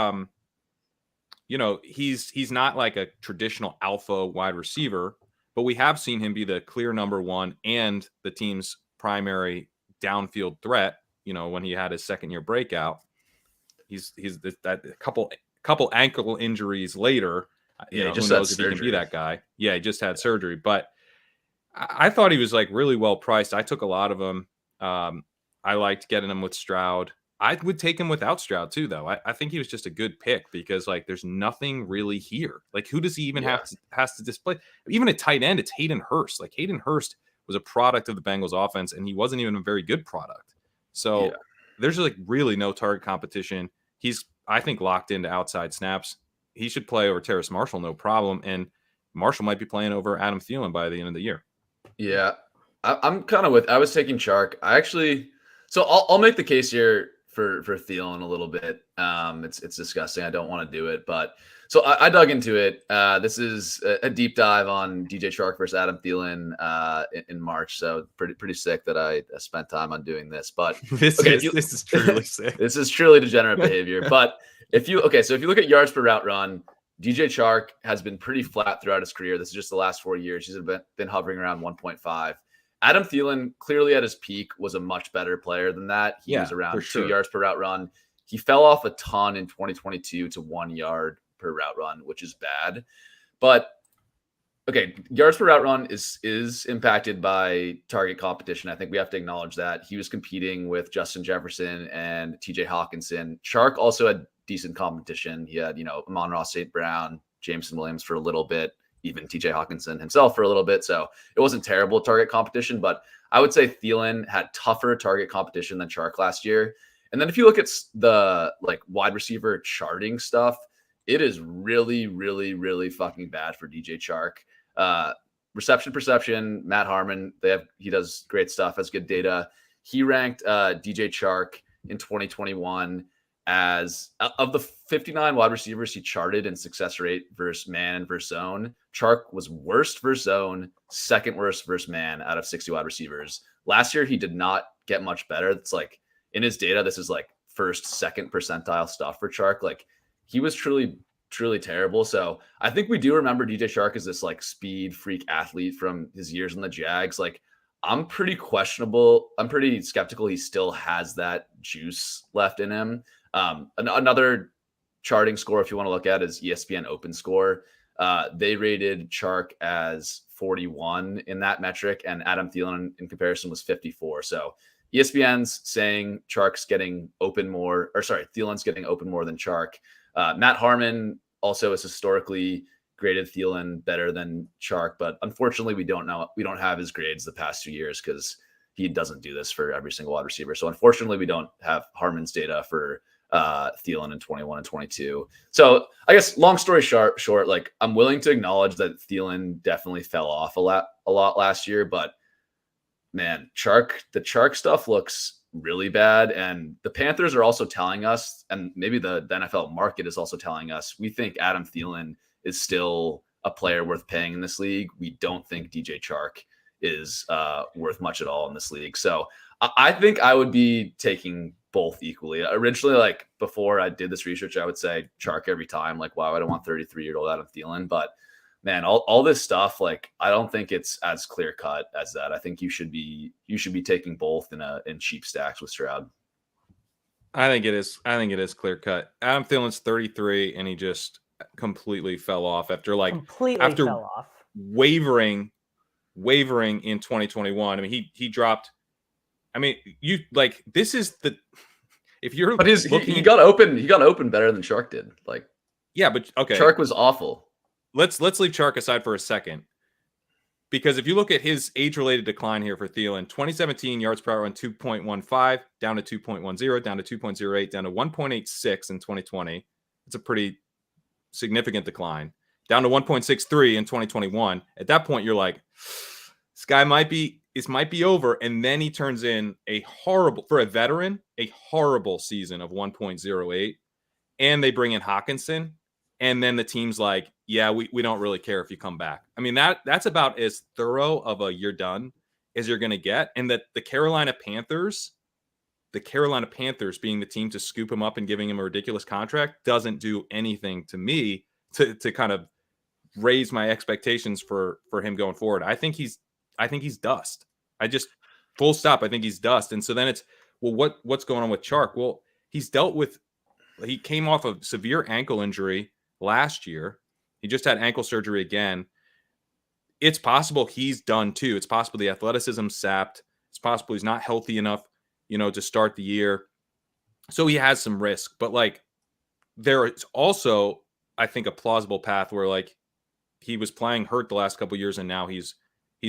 he's not like a traditional alpha wide receiver, but we have seen him be the clear number 1 and the team's primary downfield threat. When he had his 2nd-year breakout, he's that couple ankle injuries later. He who just knows had if he can be surgery. that guy? Yeah, he just had surgery, but I thought he was like really well priced. I took a lot of him. I liked getting him with Stroud. I would take him without Stroud too, though. I think he was just a good pick because like there's nothing really here. Like who does he even has to display? Even at tight end, it's Hayden Hurst. Like Hayden Hurst was a product of the Bengals offense, and he wasn't even a very good product. So there's like really no target competition. He's, I think, locked into outside snaps. He should play over Terrace Marshall, no problem. And Marshall might be playing over Adam Thielen by the end of the year. Yeah, I'm kind of I was taking Chark. So I'll make the case here for Thielen a little bit. It's disgusting. I don't want to do it, but So I dug into it. This is a deep dive on DJ Chark versus Adam Thielen in March. So pretty sick that I spent time on doing this. But This is truly sick. This is truly degenerate behavior. But if you look at yards per route run, DJ Chark has been pretty flat throughout his career. This is just the last 4 years. He's been hovering around 1.5. Adam Thielen, clearly at his peak, was a much better player than that. He was around 2 yards per route run. He fell off a ton in 2022 to 1 yard per route run, which is bad. But okay, yards per route run is impacted by target competition. I think we have to acknowledge that. He was competing with Justin Jefferson and TJ Hawkinson. Chark also had decent competition. He had, Amon-Ra St. Brown, Jameson Williams for a little bit, even TJ Hawkinson himself for a little bit. So it wasn't terrible target competition, but I would say Thielen had tougher target competition than Chark last year. And then if you look at the wide receiver charting stuff, it is really, really, really fucking bad for DJ Chark. Reception perception, Matt Harmon, he does great stuff, has good data. He ranked DJ Chark in 2021 as of the 59 wide receivers he charted in success rate versus man and versus zone. Chark was worst versus zone, second worst versus man out of 60 wide receivers. Last year, he did not get much better. It's in his data, this is first, second percentile stuff for Chark. He was truly, truly terrible. So I think we do remember DJ Chark as this speed freak athlete from his years in the Jags. I'm pretty skeptical he still has that juice left in him. Another charting score, if you want to look at, is ESPN Open Score. They rated Chark as 41 in that metric, and Adam Thielen in comparison was 54. So ESPN's saying Thielen's getting open more than Chark. Matt Harmon also has historically graded Thielen better than Chark, but unfortunately we don't have his grades the past 2 years because he doesn't do this for every single wide receiver. So unfortunately we don't have Harmon's data for Thielen in 21 and 22. So I guess long story short, I'm willing to acknowledge that Thielen definitely fell off a lot last year, but man, the Chark stuff looks really bad. And the Panthers are also telling us, and maybe the NFL market is also telling us, we think Adam Thielen is still a player worth paying in this league. We don't think DJ Chark is worth much at all in this league. So I think I would be taking both equally. Originally, before I did this research, I would say Chark every time. Why would I want 33-year-old Adam Thielen? But man, all this stuff, I don't think it's as clear cut as that. I think you should be taking both in cheap stacks with Stroud. I think it is clear cut. Adam Thielen's 33, and he just completely fell off after wavering in 2021. I mean, he dropped. I mean, this is the if you're but he got open better than Chark did. Yeah, but okay, Chark was awful. Let's leave Chark aside for a second, because if you look at his age-related decline here for Thielen, 2017 yards per hour on 2.15, down to 2.10, down to 2.08, down to 1.86 in 2020. It's a pretty significant decline. Down to 1.63 in 2021. At that point, you're like, this guy might be over. And then he turns in for a veteran, a horrible season of 1.08. And they bring in Hawkinson. And then the team's like, yeah, we don't really care if you come back. I mean, that's about as thorough of a you're done as you're going to get. And that the Carolina Panthers being the team to scoop him up and giving him a ridiculous contract doesn't do anything to me to kind of raise my expectations for him going forward. I think he's dust. Full stop. I think he's dust. And so then it's, well, what's going on with Chark? Well, he came off a severe ankle injury last year. He just had ankle surgery again. It's possible he's done too. It's possible the athleticism sapped. It's possible he's not healthy enough, to start the year. So he has some risk, but there is also, I think, a plausible path where he was playing hurt the last couple of years, and now he's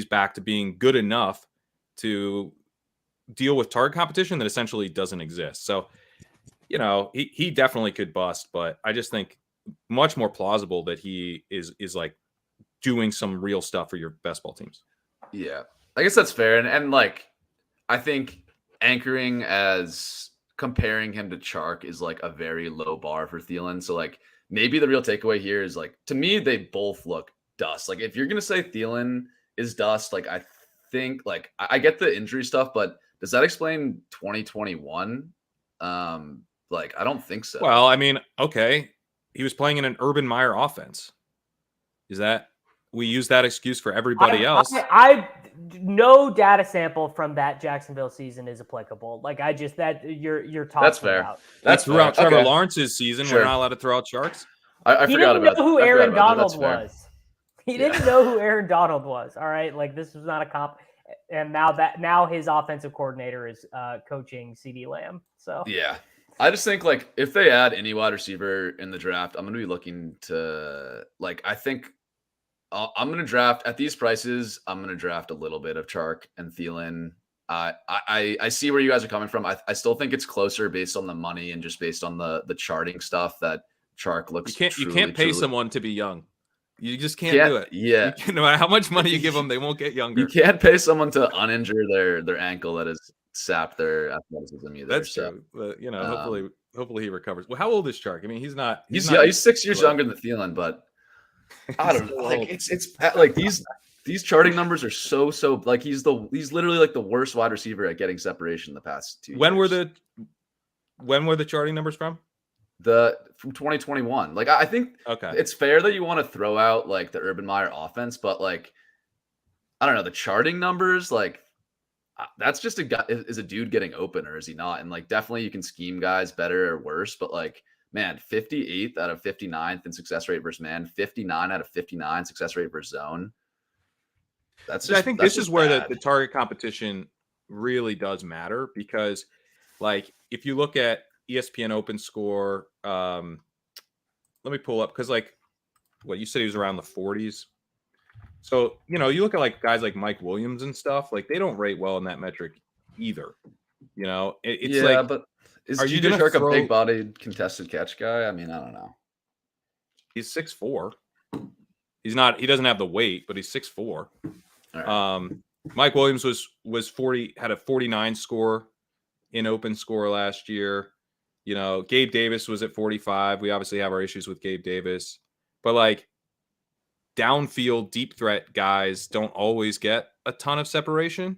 back to being good enough to deal with target competition that essentially doesn't exist. So, he definitely could bust, but I just think much more plausible that he is doing some real stuff for your best ball teams. Yeah, I guess that's fair. And I think anchoring as comparing him to Chark is a very low bar for Thielen. So maybe the real takeaway here is like, to me, they both look dust. Like if you're going to say Thielen is dust, like I think like I get the injury stuff, but does that explain 2021? Like I don't think so. Well, I mean, okay. He was playing in an Urban Meyer offense. Is that we use that excuse for everybody else? I no data sample from that Jacksonville season is applicable. Like I just that you're talking That's fair. about. That's threw out Trevor okay. Lawrence's season. Sure. We're not allowed to throw out Chark's. I He forgot didn't about know who I forgot Aaron about that. Donald That's fair. was. He didn't know who Aaron Donald was. All right, like this was not a comp. And now his offensive coordinator is coaching CD Lamb. So Yeah. I just think like if they add any wide receiver in the draft, I'm going to be looking to like, I think I'm going to draft at these prices. I'm going to draft a little bit of Chark and Thielen. I see where you guys are coming from. I still think it's closer based on the money and just based on the charting stuff that Chark looks. You can't pay someone to be young. You just can't do it. Yeah. No matter how much money you give them, they won't get younger. You can't pay someone to uninjure their ankle that has sapped their athleticism either. That's so. true. But hopefully he recovers. Well, how old is Chark? I mean, he's 6 years younger than Thielen, but I don't know. Like it's like these charting numbers are so like he's literally like the worst wide receiver at getting separation in the past 2 years. When were the charting numbers from? From 2021. Like I think it's fair that you want to throw out like the Urban Meyer offense, but like I don't know, the charting numbers, like that's just a guy. Is a dude getting open or is he not? And like definitely you can scheme guys better or worse, but like man, 58th out of 59th in success rate versus man, 59 out of 59 success rate versus zone. I think this is where the target competition really does matter because like if you look at ESPN Open Score, let me pull up because like what you said he was around the 40s. So, you look at like guys like Mike Williams and stuff, like they don't rate well in that metric either. It's but is DJ Chark a big-bodied contested catch guy? I mean, I don't know. He's 6'4". He doesn't have the weight, but he's 6'4". Right. Mike Williams had a 49 score in Open Score last year. Gabe Davis was at 45. We obviously have our issues with Gabe Davis, but like downfield deep threat guys don't always get a ton of separation.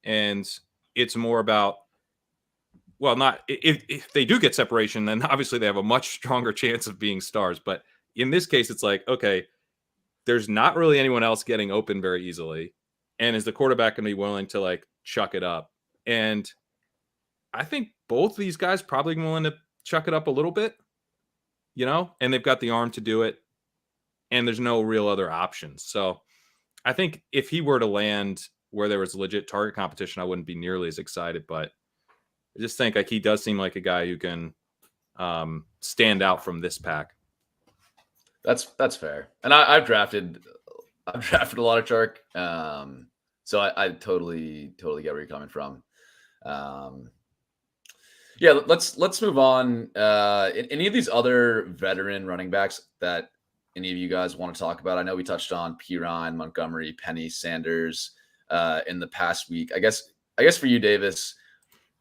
And it's more about, well, not if they do get separation, then obviously they have a much stronger chance of being stars. But in this case, it's like, okay, there's not really anyone else getting open very easily. And is the quarterback going to be willing to like chuck it up? And I think both these guys probably willing to chuck it up a little bit, and they've got the arm to do it. And there's no real other options. So I think if he were to land where there was legit target competition, I wouldn't be nearly as excited. But I just think like he does seem like a guy who can stand out from this pack. That's fair. And I've drafted a lot of Chark. So I totally get where you're coming from. Yeah, let's move on. Any of these other veteran running backs that any of you guys want to talk about? I know we touched on Kerrane, Montgomery, Penny, Sanders in the past week. I guess for you, Davis,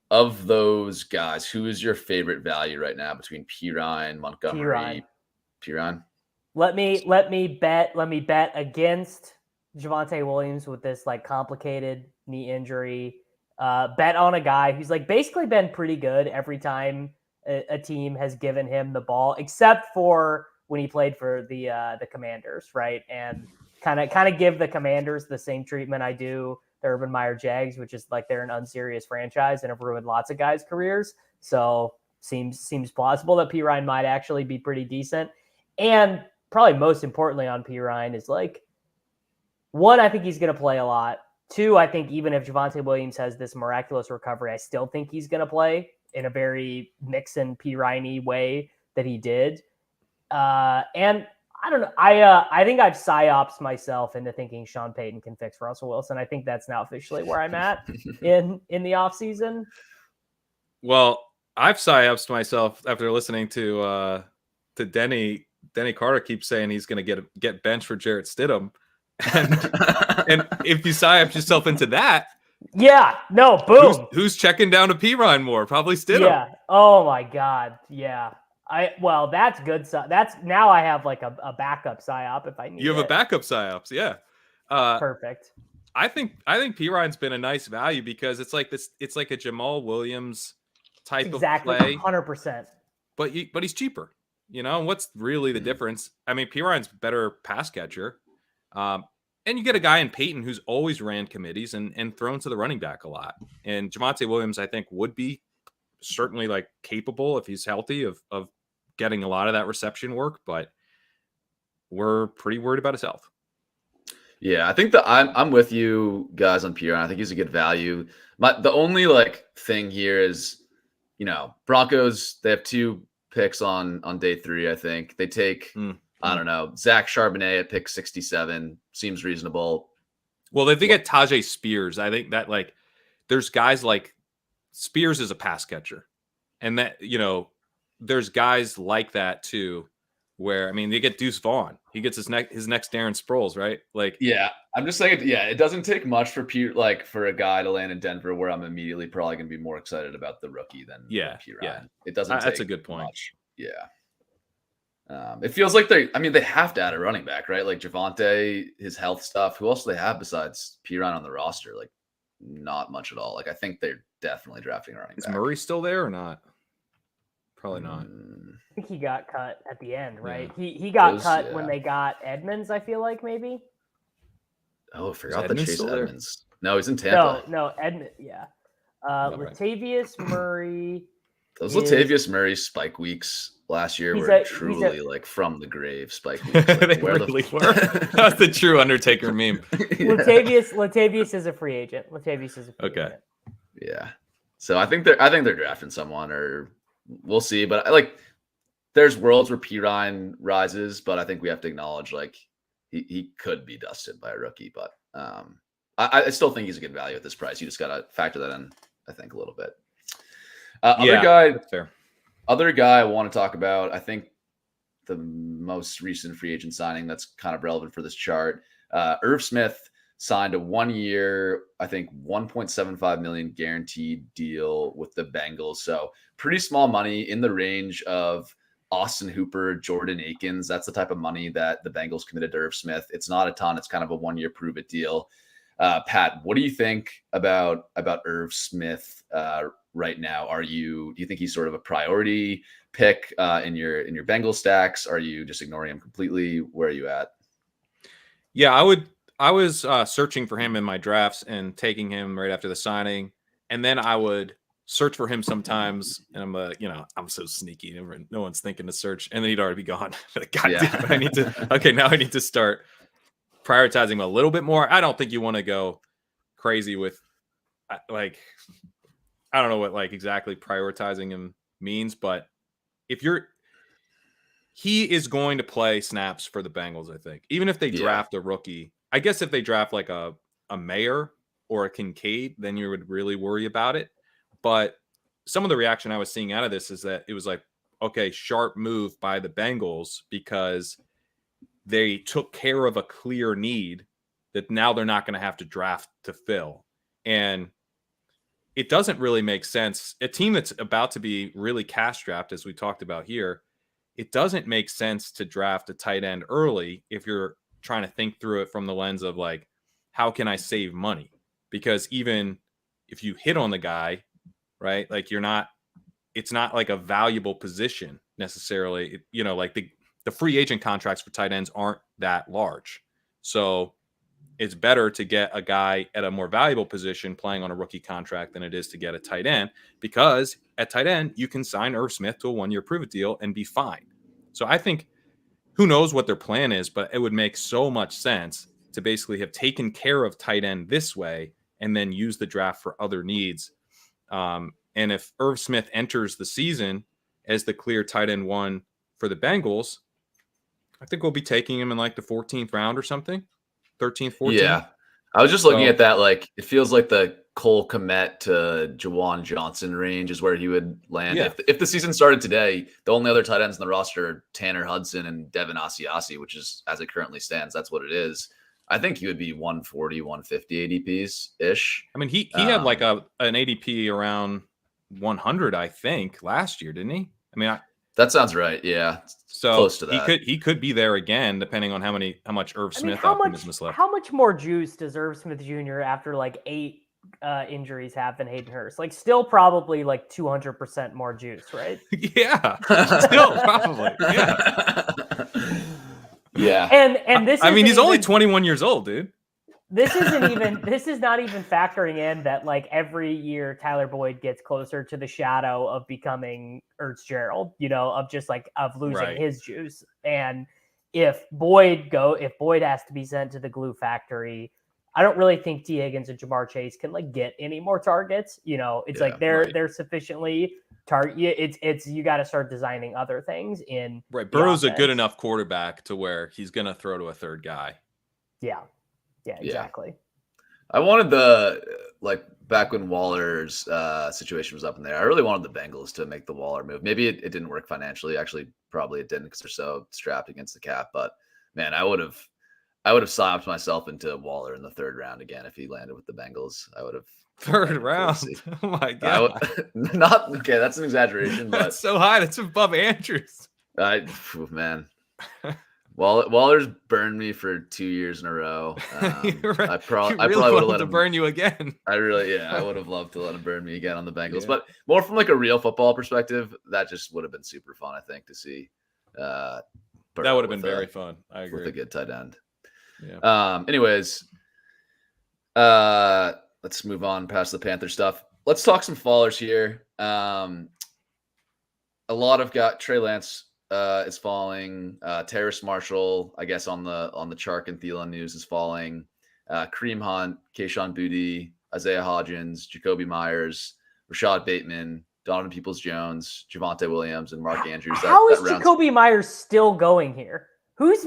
of those guys, who is your favorite value right now between Kerrane, Montgomery, Kerrane? Let me bet against Javonte Williams with this like complicated knee injury. Bet on a guy who's like basically been pretty good every time a team has given him the ball, except for when he played for the Commanders, right? And kind of give the Commanders the same treatment I do the Urban Meyer Jags, which is like they're an unserious franchise and have ruined lots of guys' careers. So seems plausible that Kerrane might actually be pretty decent. And probably most importantly on Kerrane is like, one, I think he's going to play a lot. Two, I think even if Javonte Williams has this miraculous recovery, I still think he's going to play in a very Mixon Kerrane way that he did. And I don't know. I think I've psyopsed myself into thinking Sean Payton can fix Russell Wilson. I think that's now officially where I'm at in the offseason. Well, I've psyopsed myself after listening to Denny. Denny Carter keeps saying he's going to get benched for Jarrett Stidham. And if you psyop yourself into that, yeah, no, boom. Who's checking down to Kerrane more? Probably Stidham. Yeah. Oh my God. Yeah. Well, that's good. That's now I have like a backup psyop if I need. You have it. a backup psyops, yeah. Perfect. I think P Ryan's been a nice value because it's like this. It's like a Jamal Williams type of play, 100%. but he's cheaper. You know, and what's really the difference? I mean, P Ryan's better pass catcher, and you get a guy in Peyton who's always ran committees and thrown to the running back a lot. And Javonte Williams, I think, would be certainly like capable if he's healthy of getting a lot of that reception work, but we're pretty worried about his health. Yeah, I think that I'm with you guys on Pierre. I think he's a good value. The only like thing here is, you know, Broncos, they have 2 picks on day 3. I think they take I don't know, Zach Charbonnet at pick 67 seems reasonable. Well, if they get Tajay Spears, I think that like there's guys like Spears is a pass catcher, and that, you know, there's guys like that too, where, I mean, they get Deuce Vaughn. He gets his next Darren Sproles, right? Like, yeah, I'm just saying, it doesn't take much for for a guy to land in Denver where I'm immediately probably going to be more excited about the rookie than P. Ryan. It doesn't. That's a good point. Much. Yeah. It feels like they have to add a running back, right? Like Javonte, his health stuff. Who else do they have besides P. Ryan on the roster? Like, not much at all. Like, I think they're definitely drafting a running back. Is Murray still there or not? Probably not. I think he got cut at the end, right? Yeah. He got cut when they got Edmonds, I feel like, maybe. Oh, I forgot that Chase Edmonds. No, he's in Tampa. No, Edmonds, yeah. Latavius Murray. Those Latavius Murray spike weeks last year were truly like from the grave spike weeks. Like, they really were. That's the true Undertaker meme. Latavius is a free agent. Okay. Yeah. So I think they're drafting someone, or we'll see. But there's worlds where P. Ryan rises, but I think we have to acknowledge like he could be dusted by a rookie. But I still think he's a good value at this price. You just got to factor that in, I think, a little bit. Other guy I want to talk about, I think the most recent free agent signing that's kind of relevant for this chart. Irv Smith signed a 1-year, I think $1.75 million guaranteed deal with the Bengals. So pretty small money, in the range of Austin Hooper, Jordan Akins. That's the type of money that the Bengals committed to Irv Smith. It's not a ton. It's kind of a 1-year prove it deal. Pat, what do you think about Irv Smith right now? Do you think he's sort of a priority pick in your Bengals stacks? Are you just ignoring him completely? Where are you at? Yeah, I was searching for him in my drafts and taking him right after the signing, and then I would search for him sometimes, and I'm so sneaky. No one's thinking to search, and then he'd already be gone. God damn, I need to. Okay, now I need to start prioritizing him a little bit more. I don't think you want to go crazy with like, I don't know what like exactly prioritizing him means, but he is going to play snaps for the Bengals, I think. Even if they draft a rookie, I guess if they draft like a Mayer or a Kincaid, then you would really worry about it. But some of the reaction I was seeing out of this is that it was like, okay, sharp move by the Bengals because they took care of a clear need that now they're not going to have to draft to fill. And it doesn't really make sense. A team that's about to be really cash strapped, as we talked about here, it doesn't make sense to draft a tight end early if you're trying to think through it from the lens of like, how can I save money? Because even if you hit on the guy, right, like it's not like a valuable position necessarily. Like the free agent contracts for tight ends aren't that large. So it's better to get a guy at a more valuable position playing on a rookie contract than it is to get a tight end, because at tight end, you can sign Irv Smith to a 1-year prove-it deal and be fine. So I think, who knows what their plan is, but it would make so much sense to basically have taken care of tight end this way and then use the draft for other needs. And if Irv Smith enters the season as the clear tight end 1 for the Bengals, I think we'll be taking him in like the 14th round or something. 13th, 14th. Yeah. I was just looking at that. Like, it feels like the Cole Kmet to Jawan Johnson range is where he would land. Yeah. If the season started today, the only other tight ends in the roster are Tanner Hudson and Devon Asiasi, which is, as it currently stands, that's what it is. I think he would be 140, 150 ADPs ish. I mean, he had like an ADP around 100, I think, last year, didn't he? I mean, That sounds right. Yeah. So close to that. He could be there again, depending on how much Irv Smith optimism is left. How much more juice does Irv Smith Jr. after like 8 injuries have than Hayden Hurst? Like still probably like 200% more juice, right? Yeah. Still probably. Yeah. Yeah. And this I mean, he's only even, 21 years old, dude. this is not even factoring in that like every year Tyler Boyd gets closer to the shadow of becoming Ertz-gerald, of just like of losing his juice. And if Boyd has to be sent to the glue factory, I don't really think T. Higgins and Jamar Chase can like get any more targets. It's like they're sufficiently target. It's you got to start designing other things in. Right, Burrow's a good enough quarterback to where he's gonna throw to a third guy. Yeah, exactly. I wanted back when Waller's situation was up in there. I really wanted the Bengals to make the Waller move. Maybe it didn't work financially. Actually, probably it didn't because they're so strapped against the cap. But man, I would have slapped myself into Waller in the 3rd round again if he landed with the Bengals. I would have. 3rd round. Oh my god. Not okay. That's an exaggeration, but that's so high. That's above Andrews. Man. Waller's burned me for 2 years in a row. Right. I probably would have let him burn you again. I would have loved to let him burn me again on the Bengals, but more from like a real football perspective, that just would have been super fun, I think, to see. That would have been very fun. I agree. With a good tight end. Yeah. Anyways, let's move on past the Panther stuff. Let's talk some fallers here. A lot of got Trey Lance is falling. Terrace Marshall, I guess on the Chark and Thielen news is falling. Kareem Hunt, Kayshon Boutte, Isaiah Hodgins, Jacoby Myers, Rashad Bateman, Donovan Peoples-Jones, Javonte Williams, and Mark Andrews. How is Jacoby Myers still going here? Who's?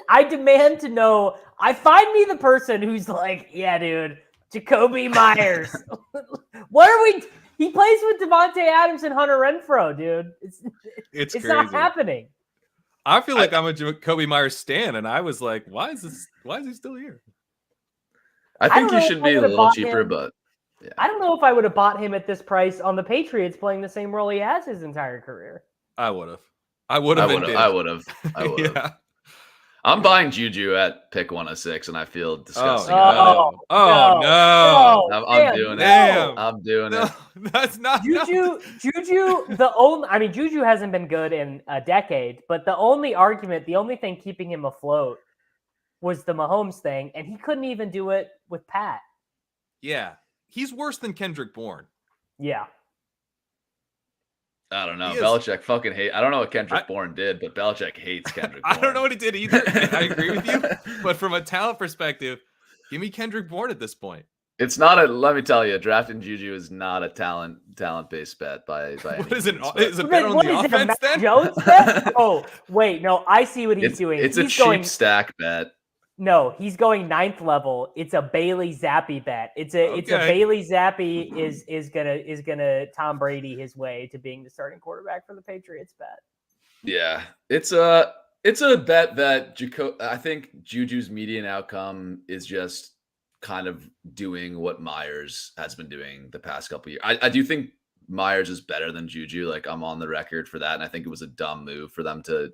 I demand to know. Find me the person who's like, yeah, dude, Jacoby Myers. What are we? He plays with Devontae Adams and Hunter Renfrow, dude. It's crazy. Not happening. I feel like I'm a Jacoby Myers stan, and I was like, why is he still here? I think he should be a little cheaper, but yeah. I don't know if I would have bought him at this price on the Patriots playing the same role he has his entire career. I would have. I would have. Yeah. I'm buying Juju at pick 106, and I feel disgusting. No. I'm doing it. I'm doing it. That's not Juju. Juju hasn't been good in a decade, but the only thing keeping him afloat was the Mahomes thing, and he couldn't even do it with Pat. Yeah, he's worse than Kendrick Bourne. Yeah. I don't know. Belichick fucking hate. I don't know what Kendrick Bourne did, but Belichick hates Kendrick Bourne. I don't know what he did either. I agree with you. But from a talent perspective, give me Kendrick Bourne at this point. It's not let me tell you, drafting Juju is not a talent-based bet by what is it? Is it better on the offense then? Jones bet? Oh, wait. No, I see what he's doing. It's a cheap stack bet. No, he's going 9th level. It's a Bailey Zappi bet. It's a Bailey Zappi is gonna Tom Brady his way to being the starting quarterback for the Patriots bet. Yeah, it's a bet that I think Juju's median outcome is just kind of doing what Myers has been doing the past couple of years. I do think Myers is better than Juju. Like I'm on the record for that, and I think it was a dumb move for them to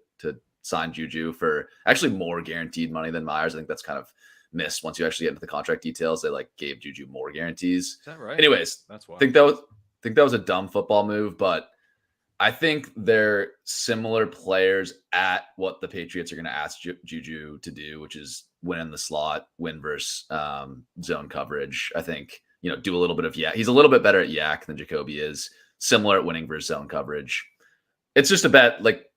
sign Juju for actually more guaranteed money than Myers. I think that's kind of missed once you actually get into the contract details. They like gave Juju more guarantees. Is that right? Anyways, that's why I think that was a dumb football move, but I think they're similar players at what the Patriots are going to ask Juju to do, which is win in the slot, win versus zone coverage. I think, do a little bit of he's a little bit better at yak than Jacoby is, similar at winning versus zone coverage. It's just a bet, like,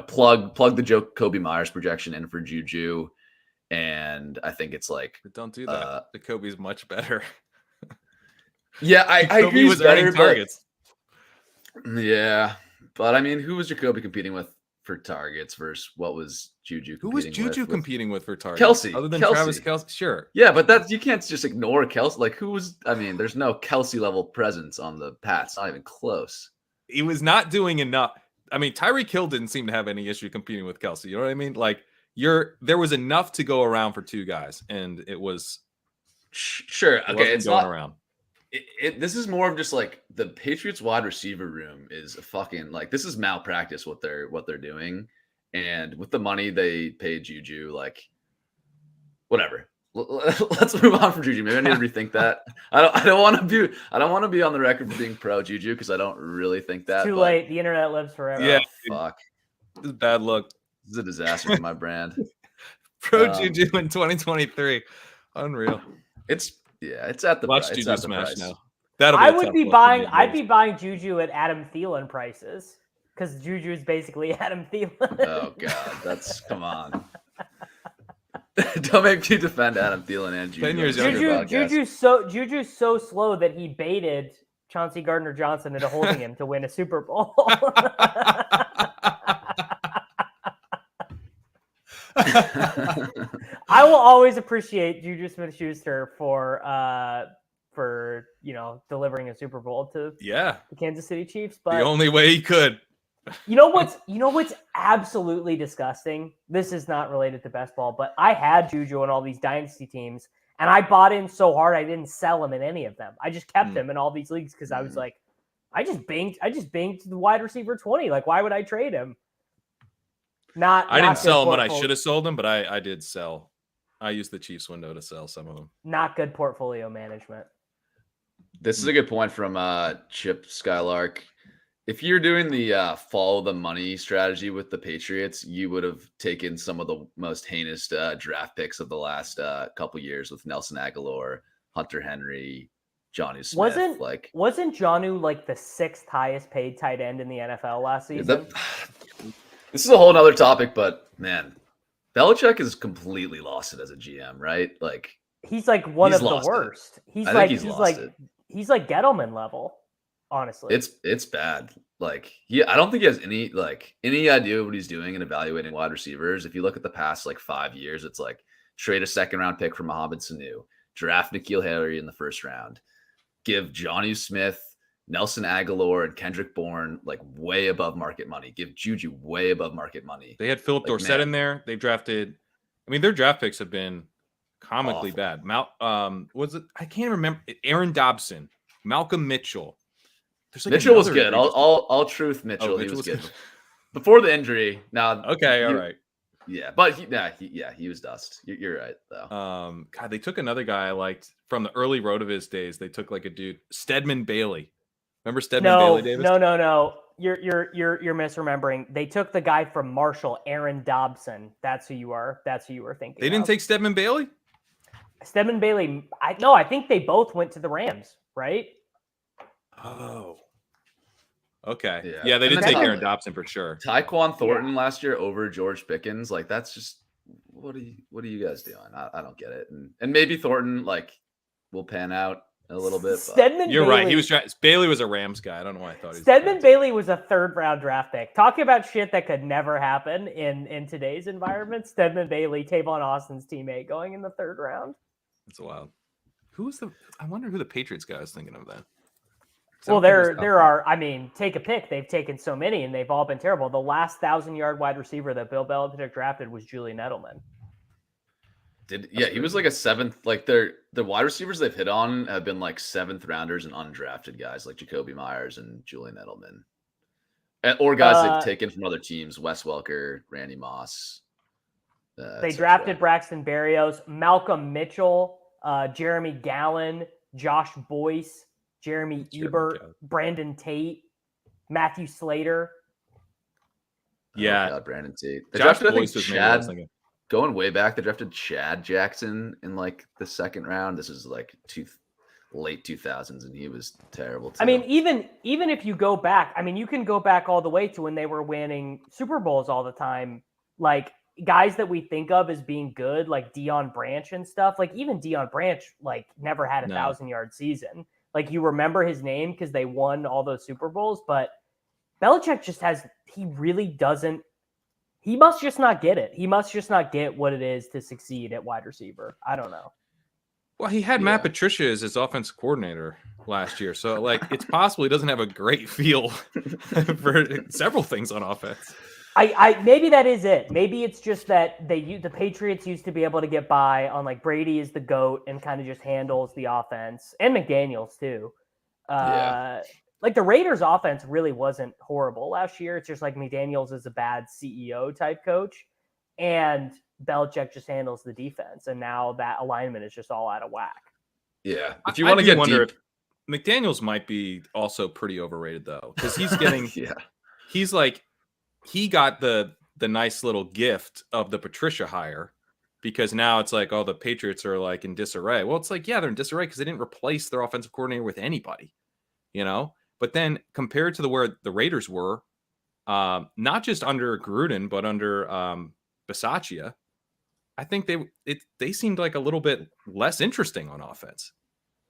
plug the Jacoby Myers projection in for Juju, and I think it's like, but don't do that. Jacoby's much better. Yeah, I agree. Was better, targets. Yeah, but I mean, who was Jacoby competing with for targets versus what was Juju? Who was Juju competing with for targets? Kelsey, other than Travis Kelce. Sure. Yeah, but you can't just ignore Kelsey. Like, who was? I mean, there's no Kelsey level presence on the Pats. Not even close. He was not doing enough. I mean, Tyreek Hill didn't seem to have any issue competing with Kelsey. You know what I mean? Like, there was enough to go around for two guys, and it was sure. Okay, it's going not around. This is more of just like the Patriots wide receiver room is a fucking like this is malpractice what they're doing, and with the money they paid Juju, like whatever. Let's move on from Juju. Maybe I need to rethink that. I don't want to be on the record for being pro Juju because I don't really think that. Too late. The internet lives forever. Yeah, fuck. This is a bad look. This is a disaster for my brand. Pro Juju in 2023, unreal. It's at the Watch price. Juju It's at the smash price. now. That'll I a would tough be look for buying. me, I'd boys. be buying Juju at Adam Thielen prices because Juju is basically Adam Thielen. Oh god, come on. Don't make me defend Adam Thielen and Juju. 10 years younger. Juju's so slow that he baited Chauncey Gardner-Johnson into holding him to win a Super Bowl. I will always appreciate Juju Smith-Schuster for delivering a Super Bowl to the Kansas City Chiefs. But the only way he could. You know what's absolutely disgusting? This is not related to best ball, but I had Juju on all these dynasty teams, and I bought in so hard I didn't sell him in any of them. I just kept him in all these leagues because I was like, I just banged the wide receiver 20. Like, why would I trade him? I didn't sell him when I should have sold him, but I did sell. I used the Chiefs window to sell some of them. Not good portfolio management. This is a good point from Chip Skylark. If you're doing the follow the money strategy with the Patriots, you would have taken some of the most heinous draft picks of the last couple years with Nelson Aguilar, Hunter Henry, Jonnu Smith. Wasn't Jonnu like the 6th highest paid tight end in the NFL last season? This is a whole nother topic, but man, Belichick has completely lost it as a GM, right? Like he's like one of the worst. He's like Gettleman level. Honestly, it's bad. Like I don't think he has any idea what he's doing in evaluating wide receivers. If you look at the past 5 years, it's like trade a 2nd round pick for Mohamed Sanu, draft N'Keal Harry in the 1st round, give Jonnu Smith, Nelson Aguilar, and Kendrick Bourne way above market money. Give Juju way above market money. They had Philip Dorsett in there. They drafted. I mean, their draft picks have been comically bad. Was it? I can't remember. Aaron Dobson, Malcolm Mitchell. Mitchell was good. All truth, Mitchell. He was good before the injury. Now, okay, all right. Yeah, but he was dust. You're right though. God, they took another guy I liked from the early Rotoviz days. They took a dude, Stedman Bailey. Remember Stedman Bailey, Davis? No. You're misremembering. They took the guy from Marshall, Aaron Dobson. That's who you were thinking. They didn't take Stedman Bailey? Stedman Bailey. I think they both went to the Rams, right? Oh. Okay. Yeah, they did take Aaron Dobson for sure. Tyquan Thornton last year over George Pickens. That's just what are you guys doing? I don't get it. And maybe Thornton will pan out a little bit. You're right. Bailey was a Rams guy. I don't know why I thought he was. Stedman Bailey was a 3rd round draft pick. Talking about shit that could never happen in today's environment. Stedman Bailey, Tavon Austin's teammate, going in the 3rd round. That's wild. I wonder who the Patriots guy is thinking of then. Well, there are. I mean, take a pick. They've taken so many, and they've all been terrible. The last 1,000-yard wide receiver that Bill Belichick drafted was Julian Edelman. He was a 7th. The wide receivers they've hit on have been 7th rounders and undrafted guys like Jacoby Myers and Julian Edelman, or guys they've taken from other teams: Wes Welker, Randy Moss. They drafted Braxton Berrios, Malcolm Mitchell, Jeremy Gallen, Josh Boyce, Jeremy Ebert, Brandon Tate, Matthew Slater. Yeah, God, Brandon Tate. They drafted, I think, Chad. Going way back, they drafted Chad Jackson in the 2nd round. This is late 2000s, and he was terrible too. I mean, even if you go back, you can go back all the way to when they were winning Super Bowls all the time. Guys that we think of as being good, like Deion Branch and stuff. Even Deion Branch, never had a 1,000-yard season. You remember his name because they won all those Super Bowls, but Belichick he really doesn't. He must just not get it. He must just not get what it is to succeed at wide receiver. I don't know. Well, he had Matt Patricia as his offensive coordinator last year. So, it's possible he doesn't have a great feel for several things on offense. I maybe that is it. Maybe it's just that the Patriots used to be able to get by on like Brady is the GOAT and kind of just handles the offense, and McDaniels too. Like the Raiders offense really wasn't horrible last year. It's just like McDaniels is a bad CEO type coach, and Belichick just handles the defense. And now that alignment is just all out of whack. Yeah. If you want to get wonder deep, if McDaniels might be also pretty overrated though, because he's getting he's like he got the nice little gift of the Patricia hire, because now it's like, oh, the Patriots are like in disarray. Well, it's like, yeah, they're in disarray because they didn't replace their offensive coordinator with anybody, you know. But then compared to where the Raiders were, not just under Gruden but under Bisaccia, I think they seemed like a little bit less interesting on offense.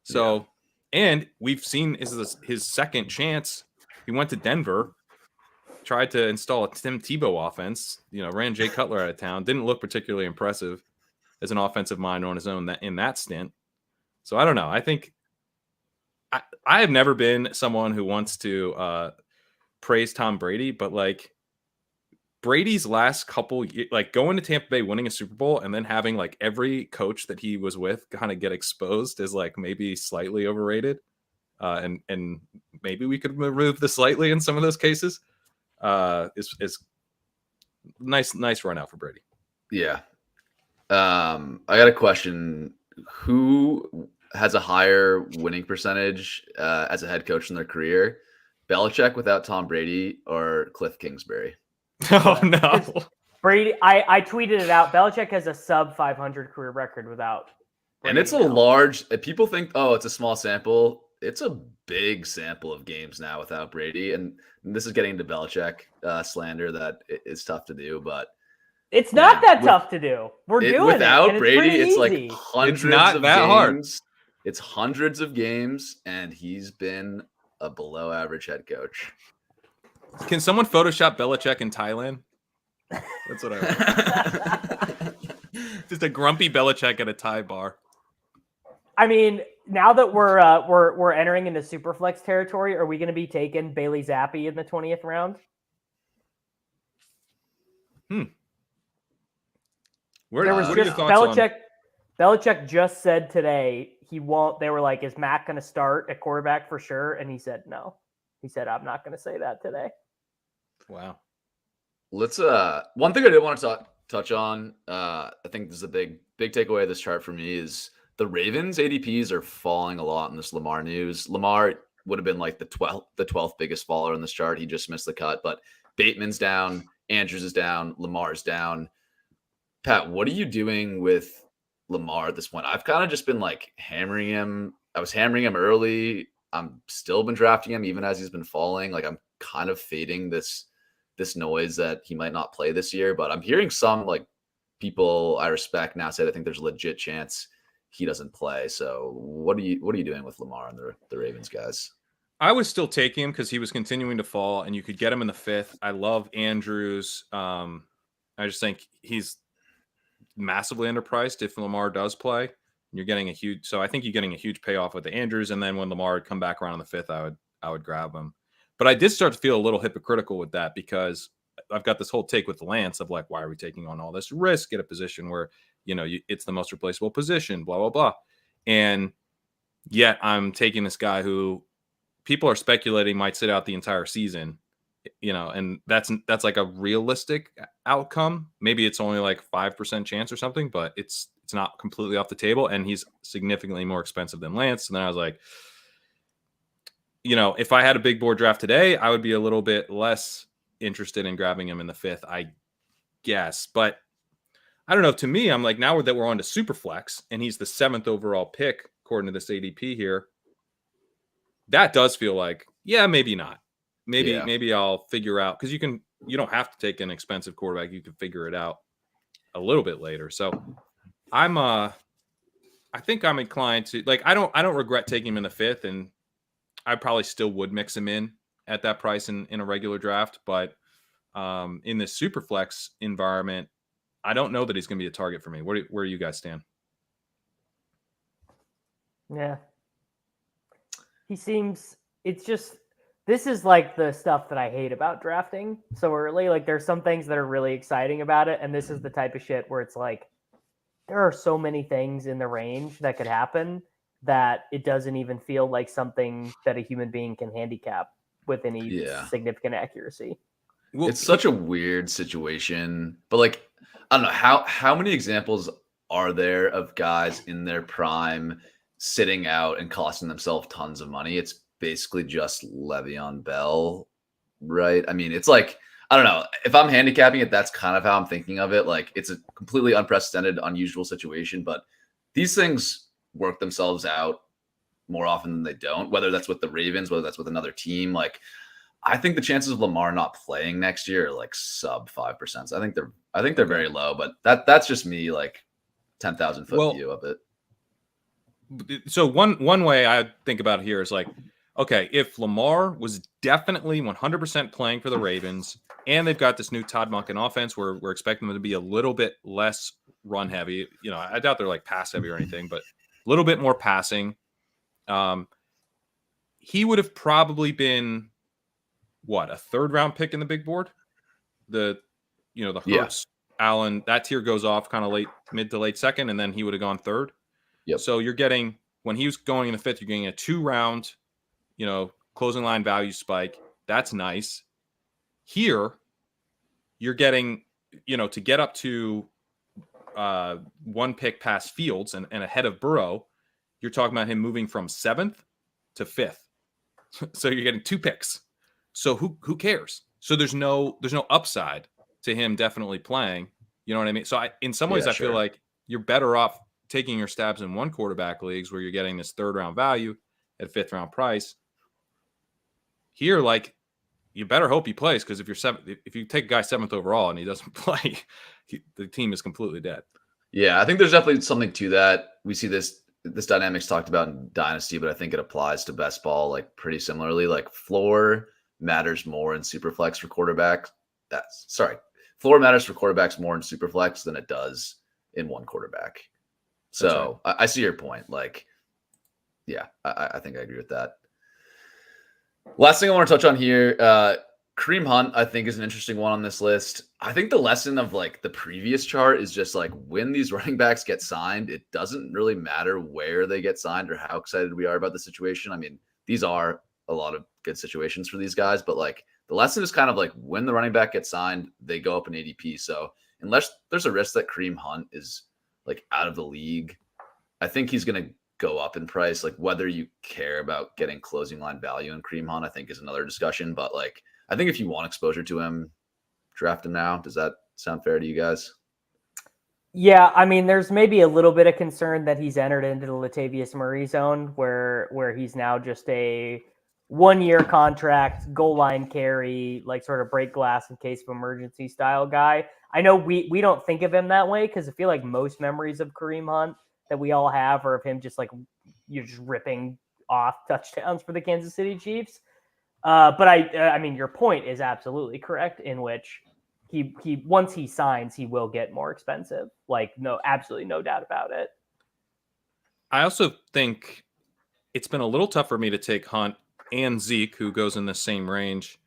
So, and we've seen his second chance. He went to Denver, tried to install a Tim Tebow offense, you know, ran Jay Cutler out of town. Didn't look particularly impressive as an offensive mind on his own in that stint. So I don't know. I think I have never been someone who wants to praise Tom Brady, but like Brady's last couple, like going to Tampa Bay, winning a Super Bowl, and then having like every coach that he was with kind of get exposed as like maybe slightly overrated. And maybe we could remove the slightly in some of those cases. Is nice run out for Brady. Yeah. I got a question. Who has a higher winning percentage as a head coach in their career? Belichick without Tom Brady or Cliff Kingsbury? Oh no. Brady, I tweeted it out. Belichick has a sub 500 career record without Brady. And it's a large, people think, oh, it's a small sample. It's a big sample of games now without Brady. And this is getting into Belichick slander that is tough to do, but it's not that tough to do. We're doing without it. Brady, it's like easy. hundreds it's not of that games. Hard. It's hundreds of games, and he's been a below average head coach. Can someone Photoshop Belichick in Thailand? That's what I want. Just a grumpy Belichick at a Thai bar. I mean, now that we're entering into Superflex territory, are we going to be taking Bailey Zappi in the 20th round? There was just Belichick just said today he won't. They were like, "Is Mac going to start at quarterback for sure?" And he said no. He said, "I'm not going to say that today." Wow. Let's one thing I did want to touch on. I think this is a big takeaway of this chart for me is the Ravens ADPs are falling a lot in this Lamar news. Lamar would have been like the 12th biggest faller in this chart. He just missed the cut, but Bateman's down, Andrews is down, Lamar's down. Pat, what are you doing with Lamar at this point? I've kind of just been like hammering him. I was hammering him early. I'm still been drafting him even as he's been falling. Like I'm kind of fading this noise that he might not play this year, but I'm hearing some like people I respect now say I think there's a legit chance he doesn't play. So what are you doing with Lamar and the Ravens guys? I was still taking him because he was continuing to fall, and you could get him in the 5th. I love Andrews. I just think he's massively underpriced if Lamar does play. You're getting I think you're getting a huge payoff with the Andrews, and then when Lamar would come back around in the 5th, I would grab him. But I did start to feel a little hypocritical with that because I've got this whole take with Lance of like, why are we taking on all this risk at a position where, you know, it's the most replaceable position, blah, blah, blah. And yet I'm taking this guy who people are speculating might sit out the entire season, you know, and that's like a realistic outcome. Maybe it's only like 5% chance or something, but it's not completely off the table. And he's significantly more expensive than Lance. And then I was like, you know, if I had a big board draft today, I would be a little bit less interested in grabbing him in the 5th, I guess. But I don't know. To me, I'm like, now that we're on to Superflex and he's the 7th overall pick, according to this ADP here, that does feel like, yeah, maybe not. Maybe I'll figure out, because you don't have to take an expensive quarterback. You can figure it out a little bit later. So I think I'm inclined to like, I don't regret taking him in the 5th, and I probably still would mix him in at that price in a regular draft. But in this Superflex environment, I don't know that he's going to be a target for me. Where do you guys stand? Yeah. He seems, it's just this is like the stuff that I hate about drafting so early. Like there's some things that are really exciting about it. And this is the type of shit where it's like, there are so many things in the range that could happen that it doesn't even feel like something that a human being can handicap with any significant accuracy. Well, it's such a weird situation, but like, I don't know how many examples are there of guys in their prime sitting out and costing themselves tons of money? It's basically just Le'Veon Bell, right? I mean, it's like, I don't know. If I'm handicapping it, that's kind of how I'm thinking of it. Like, it's a completely unprecedented, unusual situation, but these things work themselves out more often than they don't, whether that's with the Ravens, whether that's with another team. Like, I think the chances of Lamar not playing next year are like sub 5%. So I think they're very low, but that's just me, like 10,000 foot view of it. So one way I think about it here is like, okay, if Lamar was definitely 100% playing for the Ravens, and they've got this new Todd Monken offense where we're expecting them to be a little bit less run heavy. You know, I doubt they're like pass heavy or anything, but a little bit more passing. He would have probably been a third round pick in the big board. The Hurts, Allen, that tier goes off kind of mid to late second, and then he would have gone third. Yep. So you're getting, when he was going in the fifth, you're getting a 2-round, closing line value spike. That's nice. Here, you're getting, to get up to one pick past Fields and ahead of Burrow, you're talking about him moving from 7th to 5th. So you're getting 2 picks. So who cares? So there's no upside to him definitely playing. You know what I mean? So in some ways, I feel like you're better off taking your stabs in one quarterback leagues where you're getting this 3rd round value at 5th round price. Here, like, you better hope he plays, because if you take a guy 7th overall and he doesn't play, the team is completely dead. Yeah, I think there's definitely something to that. We see this dynamics talked about in Dynasty, but I think it applies to best ball like pretty similarly. Like, floor matters more in Superflex for quarterbacks. Floor matters for quarterbacks more in Superflex than it does in one quarterback. So right. I see your point. Like, yeah, I think I agree with that. Last thing I want to touch on here, Kareem Hunt, I think, is an interesting one on this list. I think the lesson of like the previous chart is just like, when these running backs get signed, it doesn't really matter where they get signed or how excited we are about the situation. I mean, these are a lot of good situations for these guys, but like the lesson is kind of like, when the running back gets signed, they go up in ADP. So unless there's a risk that Kareem Hunt is like out of the league, I think he's going to go up in price. Like, whether you care about getting closing line value in Kareem Hunt, I think, is another discussion. But like, I think if you want exposure to him, draft him now. Does that sound fair to you guys? Yeah, I mean, there's maybe a little bit of concern that he's entered into the Latavius Murray zone where he's now just a 1-year contract, goal line carry, like sort of break glass in case of emergency style guy. I know we don't think of him that way, because I feel like most memories of Kareem Hunt that we all have are of him just like, you're just ripping off touchdowns for the Kansas City Chiefs. But I mean, your point is absolutely correct, in which he once he signs, he will get more expensive. Like, absolutely no doubt about it. I also think it's been a little tough for me to take Hunt and Zeke, who goes in the same range,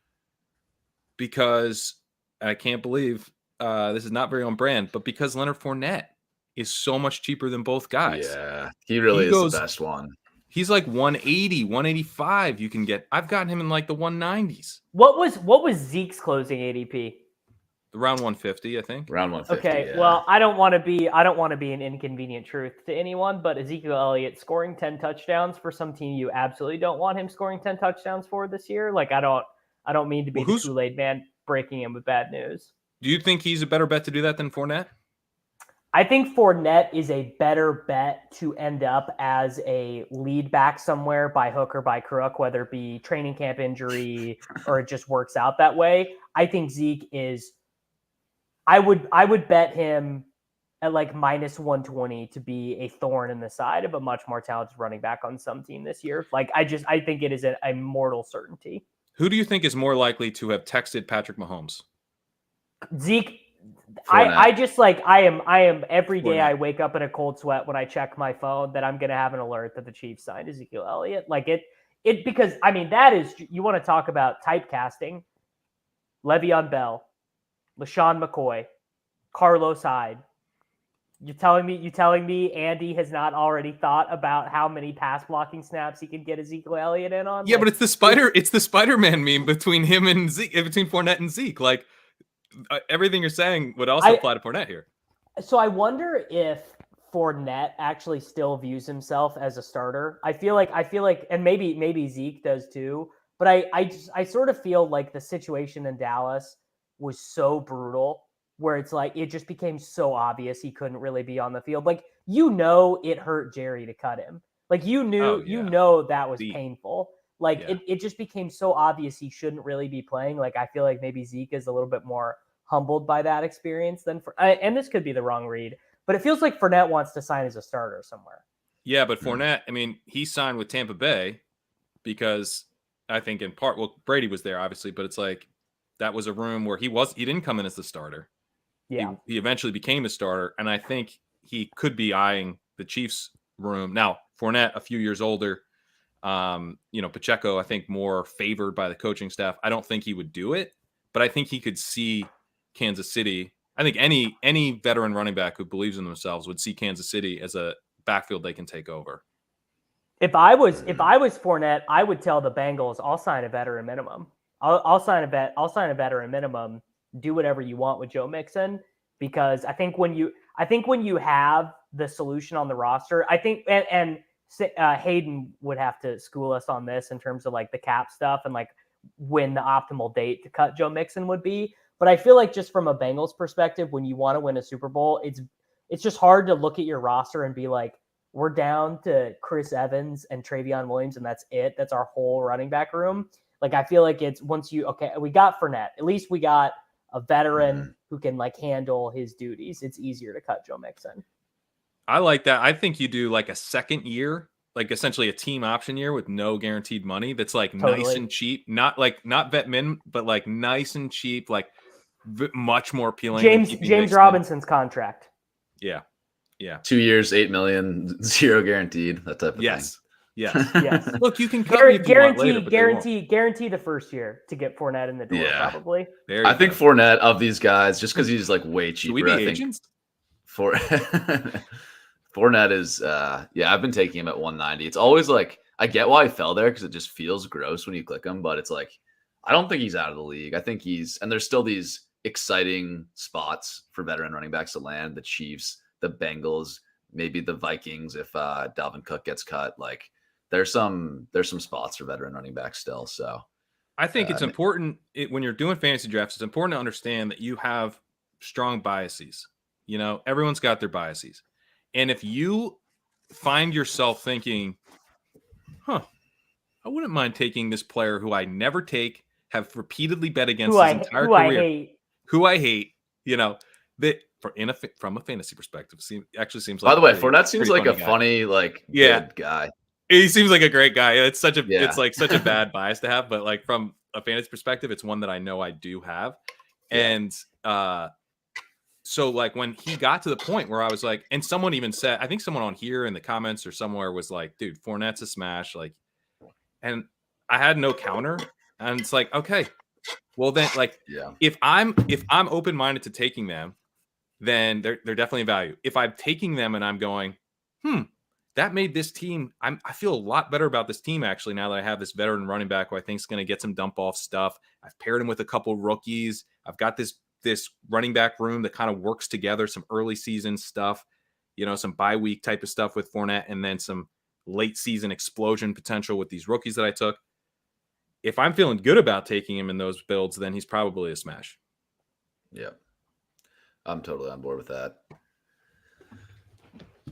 because I can't believe this is not very on brand, but because Leonard Fournette is so much cheaper than both guys. Yeah, he really is the best one. He's like 180, 185. You can get. I've gotten him in like the 190s. What was Zeke's closing ADP? Around 150, I think. Around 150. Okay, yeah. Well, I don't want to be an inconvenient truth to anyone, but Ezekiel Elliott scoring 10 touchdowns for some team you absolutely don't want him scoring 10 touchdowns for this year. Like, I don't mean to be the Kool-Aid man breaking him with bad news. Do you think he's a better bet to do that than Fournette? I think Fournette is a better bet to end up as a lead back somewhere by hook or by crook, whether it be training camp injury or it just works out that way. I think Zeke is. I would bet him at like minus 120 to be a thorn in the side of a much more talented running back on some team this year. Like, I think it is a mortal certainty. Who do you think is more likely to have texted Patrick Mahomes? Zeke. I am every day I wake up in a cold sweat when I check my phone that I'm going to have an alert that the Chiefs signed Ezekiel Elliott. Like, because I mean, that is, you want to talk about typecasting. Le'Veon Bell, LaShawn McCoy, Carlos Hyde. You telling me Andy has not already thought about how many pass blocking snaps he could get Ezekiel Elliott in on? Yeah, but it's the Spider-Man meme between him and Zeke, between Fournette and Zeke. Like everything you're saying would also apply to Fournette here. So I wonder if Fournette actually still views himself as a starter. I feel like, and maybe Zeke does too. But I sort of feel like the situation in Dallas was so brutal, where it's like it just became so obvious he couldn't really be on the field. Like, it hurt Jerry to cut him. Like, that was painful. Like, it just became so obvious he shouldn't really be playing. Like, I feel like maybe Zeke is a little bit more humbled by that experience than and this could be the wrong read, but it feels like Fournette wants to sign as a starter somewhere. Yeah, but Fournette, I mean, he signed with Tampa Bay because I think in part, well, Brady was there obviously, but it's like that was a room where he didn't come in as the starter. Yeah. He eventually became a starter, and I think he could be eyeing the Chiefs room. Now, Fournette, a few years older, Pacheco, I think more favored by the coaching staff. I don't think he would do it, but I think he could see Kansas City. I think any veteran running back who believes in themselves would see Kansas City as a backfield they can take over. If I was Fournette, I would tell the Bengals, I'll sign a veteran minimum. I'll sign a veteran minimum. Do whatever you want with Joe Mixon, because I think when you have the solution on the roster, I think and Hayden would have to school us on this in terms of like the cap stuff and like when the optimal date to cut Joe Mixon would be. But I feel like just from a Bengals perspective, when you want to win a Super Bowl, it's just hard to look at your roster and be like, we're down to Chris Evans and Travion Williams, and that's it. That's our whole running back room. Like, I feel like it's we got Fournette. At least we got a veteran who can like handle his duties. It's easier to cut Joe Mixon. I like that. I think you do like a second year, like essentially a team option year with no guaranteed money. That's like nice and cheap, not vet min, but like nice and cheap, like much more appealing. James Robinson's contract. Yeah. 2 years, $8 million, zero guaranteed. That type of thing. Yes. Look, you can cover guarantee the first year to get Fournette in the door. Yeah. Probably. I think Fournette of these guys, just because he's like way cheaper. Should we be agents? Fournette is, I've been taking him at 190. It's always like, I get why he fell there because it just feels gross when you click him, but it's like, I don't think he's out of the league. I think and there's still these exciting spots for veteran running backs to land. The Chiefs, the Bengals, maybe the Vikings if Dalvin Cook gets cut. Like, there's some spots for veteran running backs still. So I think it's important when you're doing fantasy drafts, it's important to understand that you have strong biases. You know, everyone's got their biases. And if you find yourself thinking, I wouldn't mind taking this player who I never take, have repeatedly bet against his entire career, who I hate, that from a fantasy perspective, actually seems like. By the way, Fournette seems like a funny, good guy. He seems like a great guy. It's such a bad bias to have, but like from a fantasy perspective, it's one that I know I do have. And so like when he got to the point where I was like, and someone even said, I think someone on here in the comments or somewhere was like, dude, Fournette's a smash. Like, and I had no counter. And it's like, okay, well then if I'm open-minded to taking them, then they're definitely a value. If I'm taking them and I'm going, that made this team, I feel a lot better about this team actually now that I have this veteran running back who I think is going to get some dump off stuff. I've paired him with a couple rookies. I've got this running back room that kind of works together, some early season stuff, some bye week type of stuff with Fournette, and then some late season explosion potential with these rookies that I took. If I'm feeling good about taking him in those builds, then he's probably a smash. Yeah. I'm totally on board with that.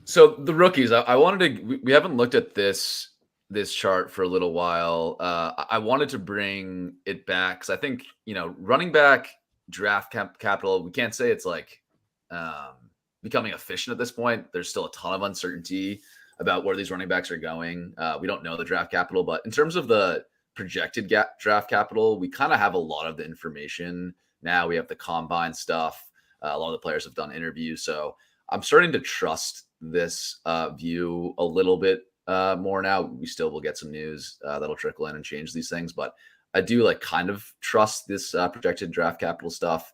So the rookies, I wanted to, we haven't looked at this chart for a little while. I wanted to bring it back because I think, running back draft capital, we can't say it's like becoming efficient at this point. There's still a ton of uncertainty about where these running backs are going. We don't know the draft capital, but in terms of the projected draft capital, we kind of have a lot of the information now. We have the combine stuff. A lot of the players have done interviews. So I'm starting to trust this view a little bit more now. We still will get some news that'll trickle in and change these things, but I do like kind of trust this projected draft capital stuff.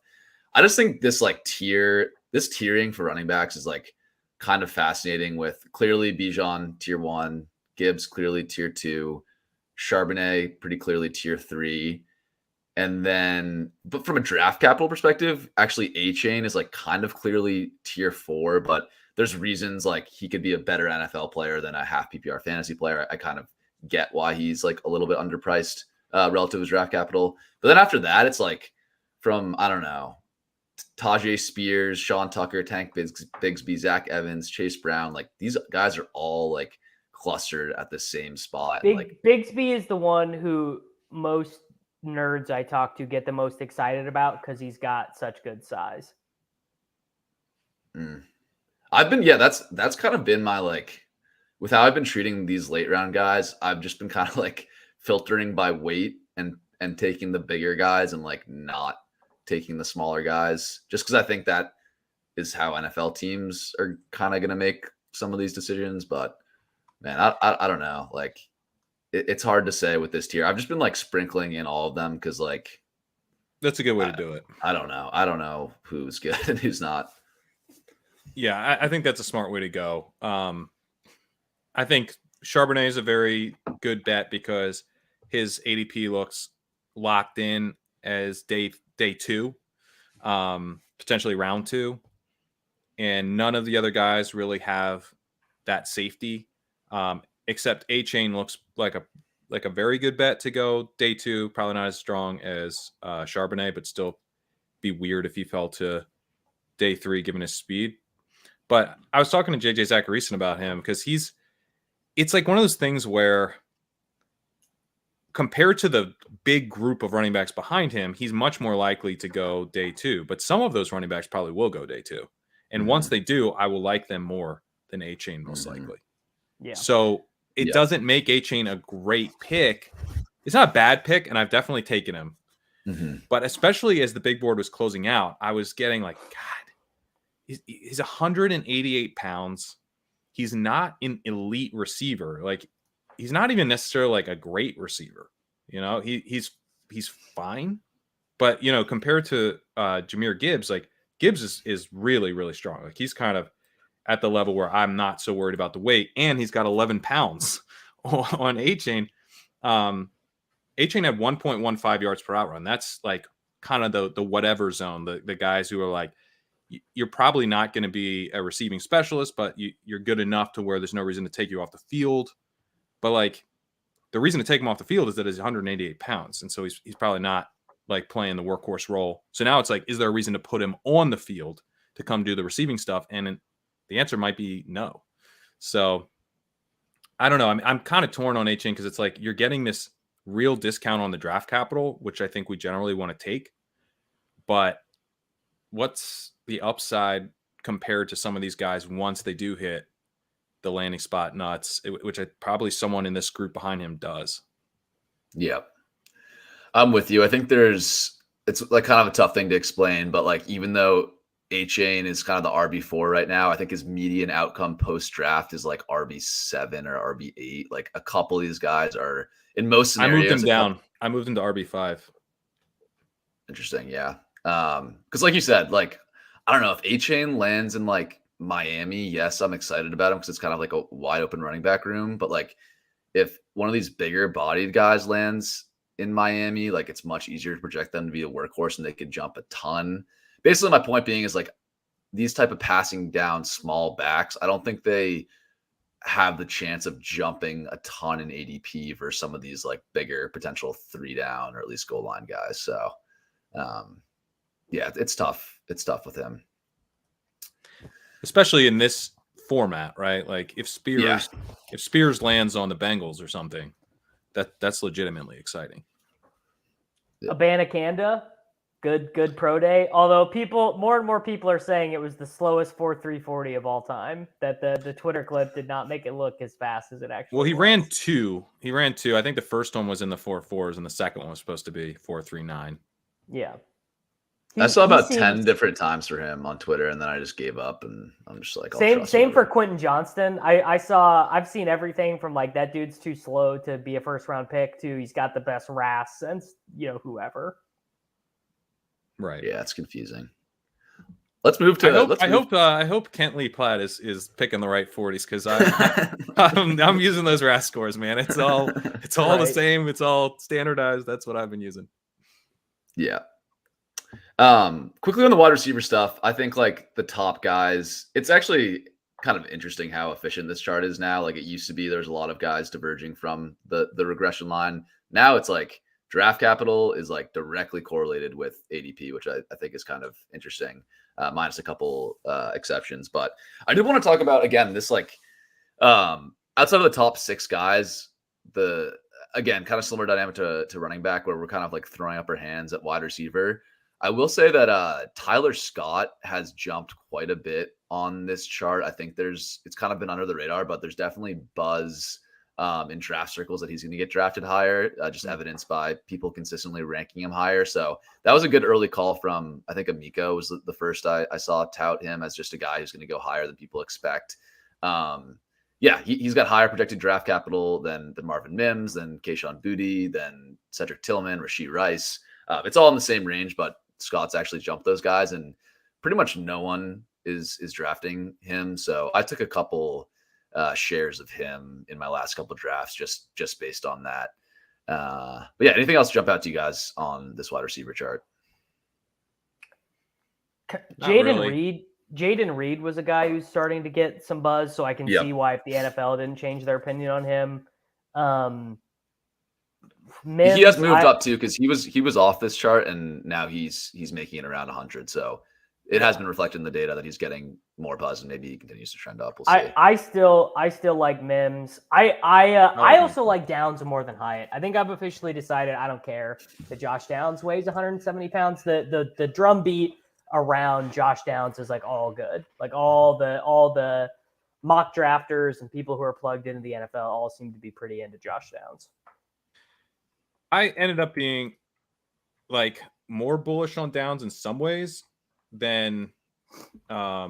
I just think this tiering for running backs is like kind of fascinating, with clearly Bijan tier 1, Gibbs clearly tier 2, Charbonnet pretty clearly tier 3. And then, but from a draft capital perspective, actually Achane is like kind of clearly tier 4, but there's reasons like he could be a better NFL player than a half PPR fantasy player. I kind of get why he's like a little bit underpriced relative to his draft capital. But then after that, it's like from, I don't know, Tajay Spears, Sean Tucker, Tank Bigsby, Zach Evans, Chase Brown. Like these guys are all like clustered at the same spot. Bigsby is the one who most nerds I talk to get the most excited about because he's got such good size. I've been, that's kind of been my like, with how I've been treating these late round guys, I've just been kind of like filtering by weight and taking the bigger guys and like not taking the smaller guys, just because I think that is how NFL teams are kind of going to make some of these decisions. But man, I don't know. Like it's hard to say with this tier. I've just been like sprinkling in all of them because like that's a good way to do it. I don't know who's good and who's not. Yeah, I think that's a smart way to go. I think Charbonnet is a very good bet because his ADP looks locked in as day 2, potentially round 2, and none of the other guys really have that safety, except Achane looks like a very good bet to go day 2. Probably not as strong as Charbonnet, but still be weird if he fell to day 3 given his speed. But I was talking to JJ Zacharyson about him because it's like one of those things where compared to the big group of running backs behind him, he's much more likely to go day 2. But some of those running backs probably will go day 2. And once they do, I will like them more than Achane most likely. Yeah. So it doesn't make Achane a great pick. It's not a bad pick, and I've definitely taken him. But especially as the big board was closing out, I was getting like, God, he's 188 pounds. He's not an elite receiver. Like, he's not even necessarily like a great receiver. You know, he's fine. But, you know, compared to Jahmyr Gibbs, like Gibbs is really, really strong. Like he's kind of at the level where I'm not so worried about the weight. And he's got 11 pounds on Achane. Achane had 1.15 yards per outrun. That's like kind of the whatever zone, the guys who are like, you're probably not going to be a receiving specialist, but you're good enough to where there's no reason to take you off the field. But like the reason to take him off the field is that he's 188 pounds. And so he's probably not like playing the workhorse role. So now it's like, is there a reason to put him on the field to come do the receiving stuff? And the answer might be no. So I don't know. I'm kind of torn on Achane because it's like you're getting this real discount on the draft capital, which I think we generally want to take. But what's the upside compared to some of these guys once they do hit the landing spot nuts, which probably someone in this group behind him does. Yeah, I'm with you. I think it's like kind of a tough thing to explain, but like, even though Achane is kind of the RB4 right now, I think his median outcome post draft is like RB7 or RB8. Like a couple of these guys are in most scenarios. I moved him down. I moved him to RB5. Interesting. Yeah. Cause like you said, like, I don't know if Achane lands in like Miami. Yes, I'm excited about him because it's kind of like a wide open running back room. But like, if one of these bigger bodied guys lands in Miami, like it's much easier to project them to be a workhorse and they could jump a ton. Basically, my point being is like these type of passing down small backs, I don't think they have the chance of jumping a ton in ADP versus some of these like bigger potential 3 down or at least goal line guys. So, yeah, it's tough. It's tough with him, especially in this format, right? Like if Spears lands on the Bengals or something, that's legitimately exciting. Abanikanda, good pro day. Although more and more people are saying it was the slowest 4.340 of all time. That the Twitter clip did not make it look as fast as it actually. Well, he was. ran two. I think the first one was in the 4.4s, and the second one was supposed to be 4.39. Yeah. I saw he about seems, 10 different times for him on Twitter, and then I just gave up, and I'm just like, same for Quentin Johnston. I've seen everything from like that dude's too slow to be a first round pick to he's got the best RAS since whoever. Right. Yeah, it's confusing. Let's move to. I hope Kent Lee Platt is picking the right 40s because I'm using those RAS scores, man. It's all Right. the same. It's all standardized. That's what I've been using. Yeah. Quickly on the wide receiver stuff, I think like the top guys, it's actually kind of interesting how efficient this chart is now. Like it used to be, there's a lot of guys diverging from the regression line. Now it's like draft capital is like directly correlated with ADP, which I think is kind of interesting, minus a couple exceptions. But I did want to talk about, again, this like outside of the top 6 guys, again, kind of similar dynamic to running back where we're kind of like throwing up our hands at wide receiver. I will say that Tyler Scott has jumped quite a bit on this chart. I think it's kind of been under the radar, but there's definitely buzz in draft circles that he's going to get drafted higher, just evidenced by people consistently ranking him higher. So that was a good early call from, I think Amico was the first I saw tout him as just a guy who's going to go higher than people expect. Yeah, he's got higher projected draft capital than Marvin Mims, than Kayshon Boutte, than Cedric Tillman, Rashee Rice. It's all in the same range, but Scott's actually jumped those guys, and pretty much no one is drafting him. So I took a couple shares of him in my last couple drafts just based on that. But yeah, anything else jump out to you guys on this wide receiver chart? Jaden Reed was a guy who's starting to get some buzz, so I can see why if the NFL didn't change their opinion on him. Mims, he has moved up too because he was off this chart and now he's making it around 100. So it has been reflected in the data that he's getting more buzz and maybe he continues to trend up. We'll see. I still like Mims. I also like Downs more than Hyatt. I think I've officially decided I don't care that Josh Downs weighs 170 pounds. The drum beat around Josh Downs is like all good. Like all the mock drafters and people who are plugged into the NFL all seem to be pretty into Josh Downs. I ended up being like more bullish on Downs in some ways than I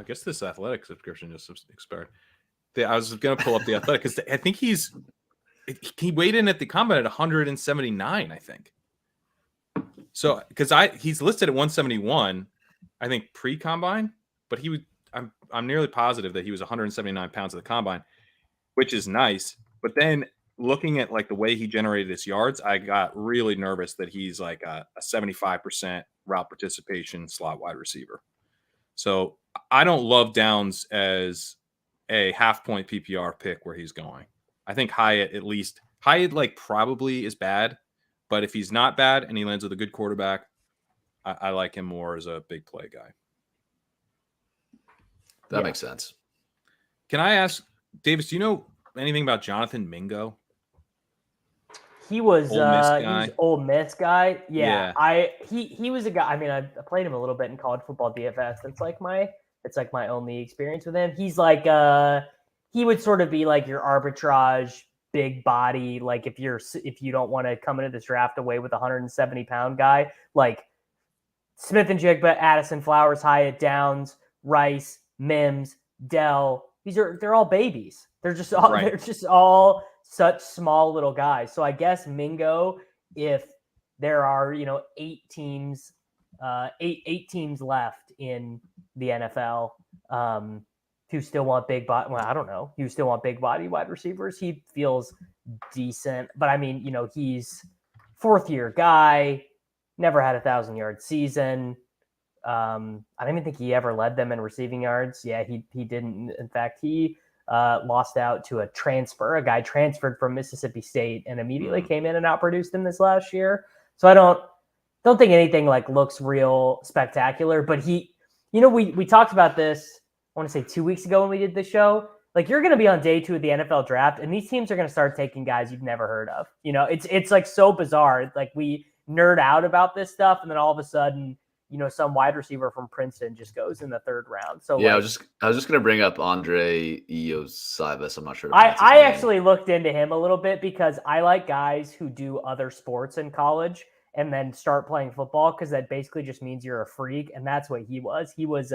guess this athletic subscription just expired. I was going to pull up the athletic because I think he weighed in at the combine at 179, I think. So because he's listed at 171, I think pre-combine, but I'm nearly positive that he was 179 pounds at the combine, which is nice. But then looking at like the way he generated his yards, I got really nervous that he's like a 75% route participation slot wide receiver. So I don't love Downs as a half point PPR pick where he's going. I think Hyatt like probably is bad, but if he's not bad and he lands with a good quarterback, I like him more as a big play guy. That makes sense. Can I ask, Davis, do you know anything about Jonathan Mingo? He was Ole Miss guy. Yeah. He was a guy. I mean, I played him a little bit in college football DFS. It's like my only experience with him. He's like he would sort of be like your arbitrage big body. Like if you don't want to come into this draft away with a 170-pound guy, like Smith and Jigba, Addison, Flowers, Hyatt, Downs, Rice, Mims, Dell. They're all babies. They're just all such small little guys. So I guess Mingo, if there are, 8 teams left in the NFL who still want big body. Well, I don't know. You still want big body wide receivers. He feels decent, but I mean, he's 4th-year guy, never had a 1,000-yard season. I don't even think he ever led them in receiving yards. Yeah, he didn't. In fact, he lost out to a guy transferred from Mississippi State and immediately came in and outproduced him this last year. So I don't think anything like looks real spectacular, but we talked about this, I want to say 2 weeks ago when we did this show. Like you're going to be on day 2 of the NFL draft and these teams are going to start taking guys you've never heard of. It's like so bizarre. Like we nerd out about this stuff and then all of a sudden, some wide receiver from Princeton just goes in the 3rd round. So yeah, I was just going to bring up Andre Iosivas. I'm not sure. I actually looked into him a little bit because I like guys who do other sports in college. and then start playing football, because that basically just means you're a freak, and that's what he was. He was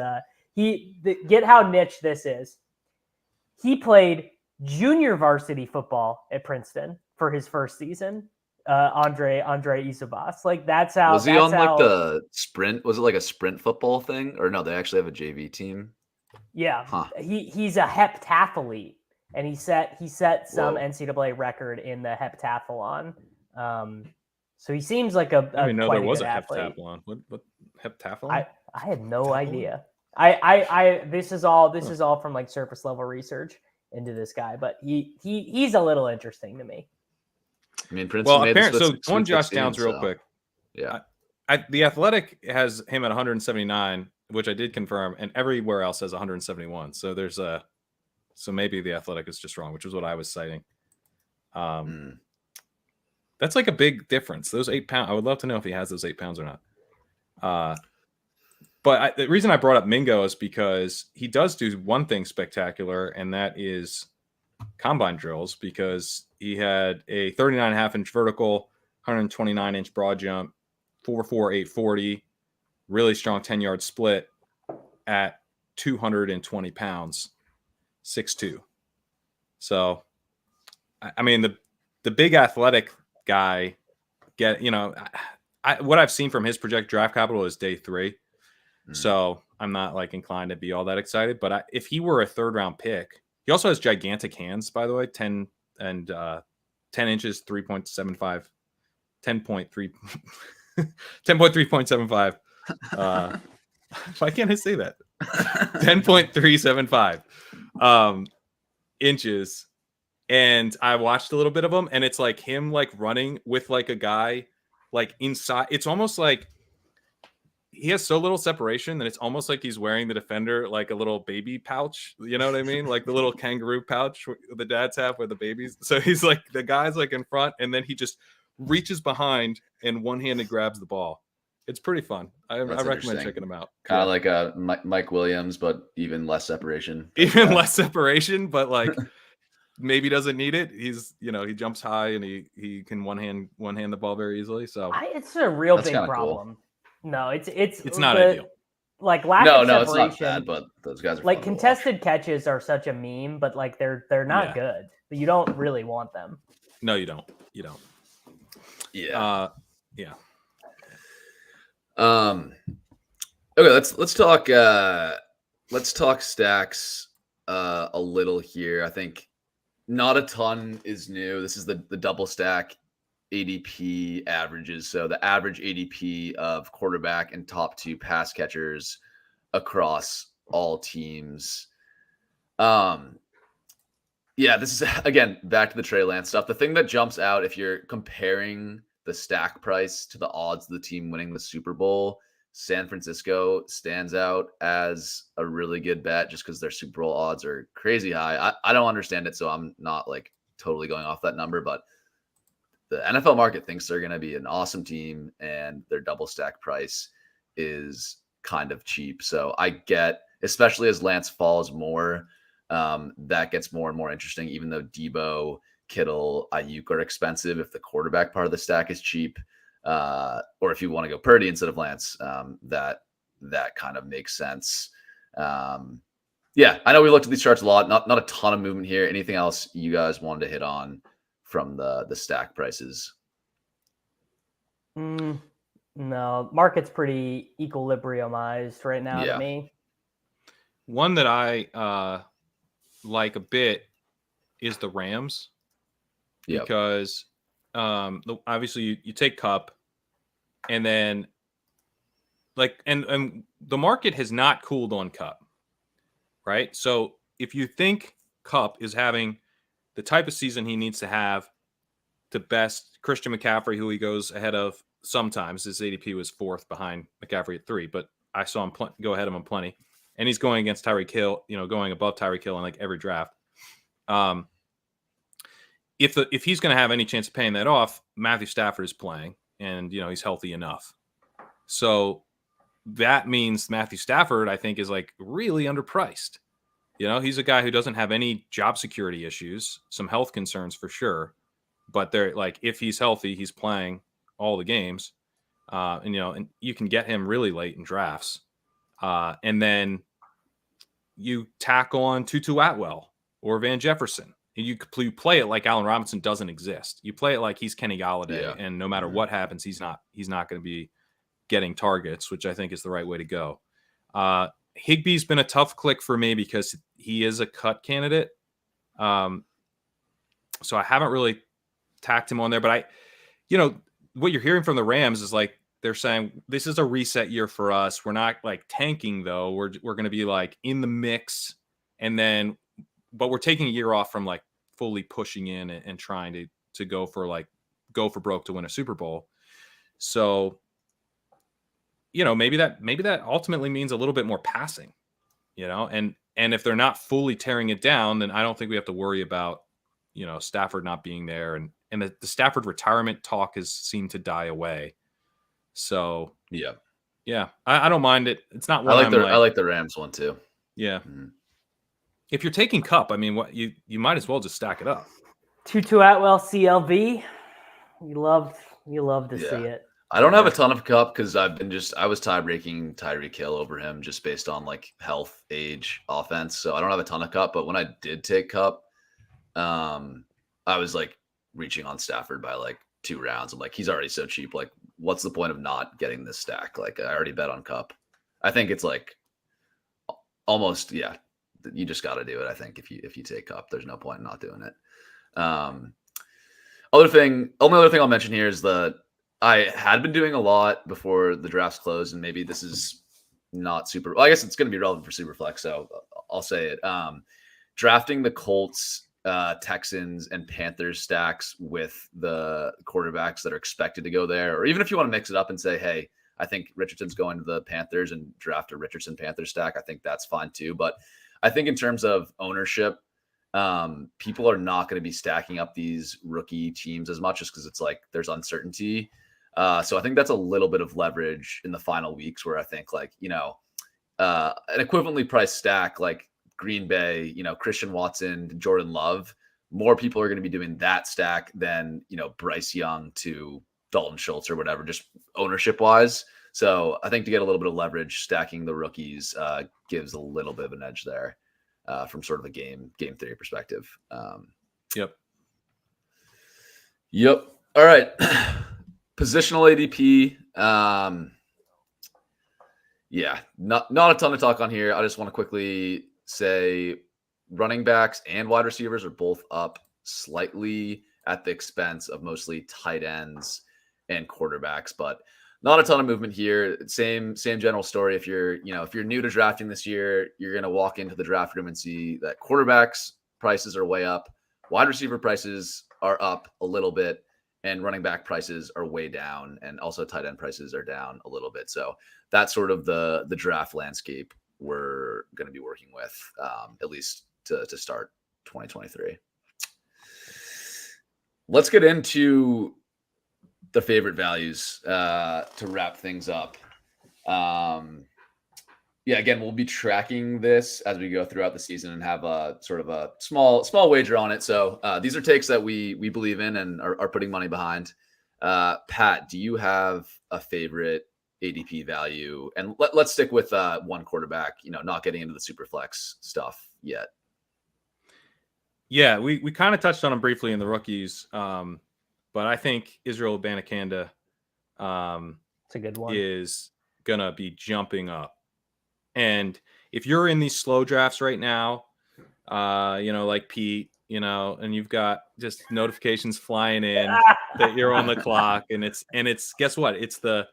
get how niche this is. He played junior varsity football at Princeton for his first season. Andre Isabas. Like that's how. Was he on like the sprint? Was it like a sprint football thing, or no? They actually have a JV team. Yeah, Huh. He's a heptathlete, and he set some Whoa. NCAA record in the heptathlon. So he seems like a I didn't know quite there was a athlete. heptathlon. What heptathlon? I had no idea. I this is all from like surface level research into this guy, but he's a little interesting to me. I mean, Princeton Well, made apparently, this so with one Sweet Josh 16, Downs real so, quick. Yeah. The Athletic has him at 179, which I did confirm, and everywhere else has 171. So there's so maybe the Athletic is just wrong, which is what I was citing. That's like a big difference. Those 8 pounds. I would love to know if he has those 8 pounds or not. But the reason I brought up Mingo is because he does do one thing spectacular, and that is combine drills, because he had a 39.5-inch vertical, 129-inch broad jump, 4.4, 840, really strong 10-yard split at 220 pounds, 6'2". So, I mean, the big athletic guy, what I've seen from his projected draft capital is day 3. So I'm not like inclined to be all that excited. But if he were a 3rd-round pick, he also has gigantic hands, by the way, 10 inches, 3.75, 10.3, 10.3.75. Why can't I say that? 10.375 inches. And I watched a little bit of him, and it's like him like running with like a guy like inside. It's almost like he has so little separation that it's almost like he's wearing the defender like a little baby pouch. You know what I mean? Like the little kangaroo pouch the dads have with the babies. So he's like, the guy's like in front, and then he just reaches behind and one-handed grabs the ball. It's pretty fun. I recommend checking him out. Kind of like a Mike Williams, but even less separation. Even less separation, but like maybe doesn't need it. He's, he jumps high, and he can one hand the ball very easily. So it's a real That's big kinda problem. cool. No, it's not ideal. Like lack of No, separation. it's not bad, but those guys are like fun to watch. contested catches are such a meme, but like they're not good. But you don't really want them. No, you don't. Yeah. Yeah. Okay, let's talk stacks a little here. I think not a ton is new. This is the double stack ADP averages. So the average ADP of quarterback and top 2 pass catchers across all teams. Yeah, this is again back to the Trey Lance stuff. The thing that jumps out if you're comparing the stack price to the odds of the team winning the Super Bowl, San Francisco stands out as a really good bet just because their Super Bowl odds are crazy high. I don't understand it, so I'm not like totally going off that number, but the NFL market thinks they're going to be an awesome team, and their double stack price is kind of cheap. So I get, especially as Lance falls more, that gets more and more interesting, even though Debo, Kittle, Ayuk are expensive. If the quarterback part of the stack is cheap, or if you want to go Purdy instead of Lance, that kind of makes sense. Yeah, I know we looked at these charts a lot. Not a ton of movement here. Anything else you guys wanted to hit on from the stack prices? No, market's pretty equilibriumized right now to me. One that I like a bit is the Rams, because obviously you take Cup, and then like and the market has not cooled on Cup, right? So if you think Cup is having the type of season he needs to have to best Christian McCaffrey, who he goes ahead of sometimes. His ADP was 4th behind McCaffrey at 3, but I saw him go ahead of him plenty. And he's going against Tyreek Hill, going above Tyreek Hill in like every draft. If he's going to have any chance of paying that off, Matthew Stafford is playing, and he's healthy enough. So that means Matthew Stafford, I think, is like really underpriced. He's a guy who doesn't have any job security issues, some health concerns for sure, but they're like, if he's healthy, he's playing all the games. And you can get him really late in drafts. And then you tack on Tutu Atwell or Van Jefferson. And you play it like Allen Robinson doesn't exist. You play it like he's Kenny Golladay, and no matter what happens, he's not going to be getting targets, which I think is the right way to go. Higbee's been a tough click for me because he is a cut candidate. So I haven't really tacked him on there, but what you're hearing from the Rams is like, they're saying this is a reset year for us. We're not like tanking though. We're going to be like in the mix, but we're taking a year off from like fully pushing in and trying to go for broke to win a Super Bowl. So, maybe that ultimately means a little bit more passing, and if they're not fully tearing it down, then I don't think we have to worry about, Stafford not being there. And the Stafford retirement talk has seemed to die away. So yeah, I don't mind it. It's not one I like the Rams one too. Yeah. Mm-hmm. If you're taking Cup, I mean, what you might as well just stack it up. Tutu Atwell CLV. You love to see it. I don't have a ton of Cup because I was tie-breaking Tyreek Hill over him just based on like health, age, offense. So I don't have a ton of Cup, but when I did take Cup, I was like reaching on Stafford by like 2 rounds. I'm like, he's already so cheap. Like, what's the point of not getting this stack? Like, I already bet on Cup. I think it's like almost, you just got to do it. I think if you take Cup, there's no point in not doing it. Only other thing I'll mention here is that I had been doing a lot before the drafts closed, and maybe this is not super. Well, I guess it's going to be relevant for Superflex, so I'll say it. Drafting the Colts, Texans, and Panthers stacks with the quarterbacks that are expected to go there, or even if you want to mix it up and say, hey, I think Richardson's going to the Panthers and draft a Richardson Panthers stack, I think that's fine too. But I think in terms of ownership, people are not going to be stacking up these rookie teams as much just because it's like there's uncertainty. So I think that's a little bit of leverage in the final weeks where I think like, an equivalently priced stack like Green Bay, Christian Watson, Jordan Love, more people are going to be doing that stack than, Bryce Young to Dalton Schultz or whatever, just ownership wise. So I think to get a little bit of leverage, stacking the rookies gives a little bit of an edge there from sort of a game theory perspective. Yep. All right. Positional ADP. Not a ton to talk on here. I just want to quickly say running backs and wide receivers are both up slightly at the expense of mostly tight ends and quarterbacks, but not a ton of movement here. Same general story. If you're new to drafting this year, you're going to walk into the draft room and see that quarterbacks prices are way up, wide receiver prices are up a little bit, and running back prices are way down, and also tight end prices are down a little bit. So that's sort of the draft landscape we're going to be working with, at least to start 2023. Let's get into the favorite values to wrap things up. Again, we'll be tracking this as we go throughout the season and have a sort of a small wager on it. So these are takes that we believe in and are putting money behind. Pat, do you have a favorite ADP value? And let's stick with one quarterback, not getting into the Superflex stuff yet. Yeah, we kind of touched on him briefly in the rookies. But I think Israel Abanikanda it's a good one. Is going to be jumping up. And if you're in these slow drafts right now, like Pete, and you've got just notifications flying in that you're on the clock, and it's guess what? It's the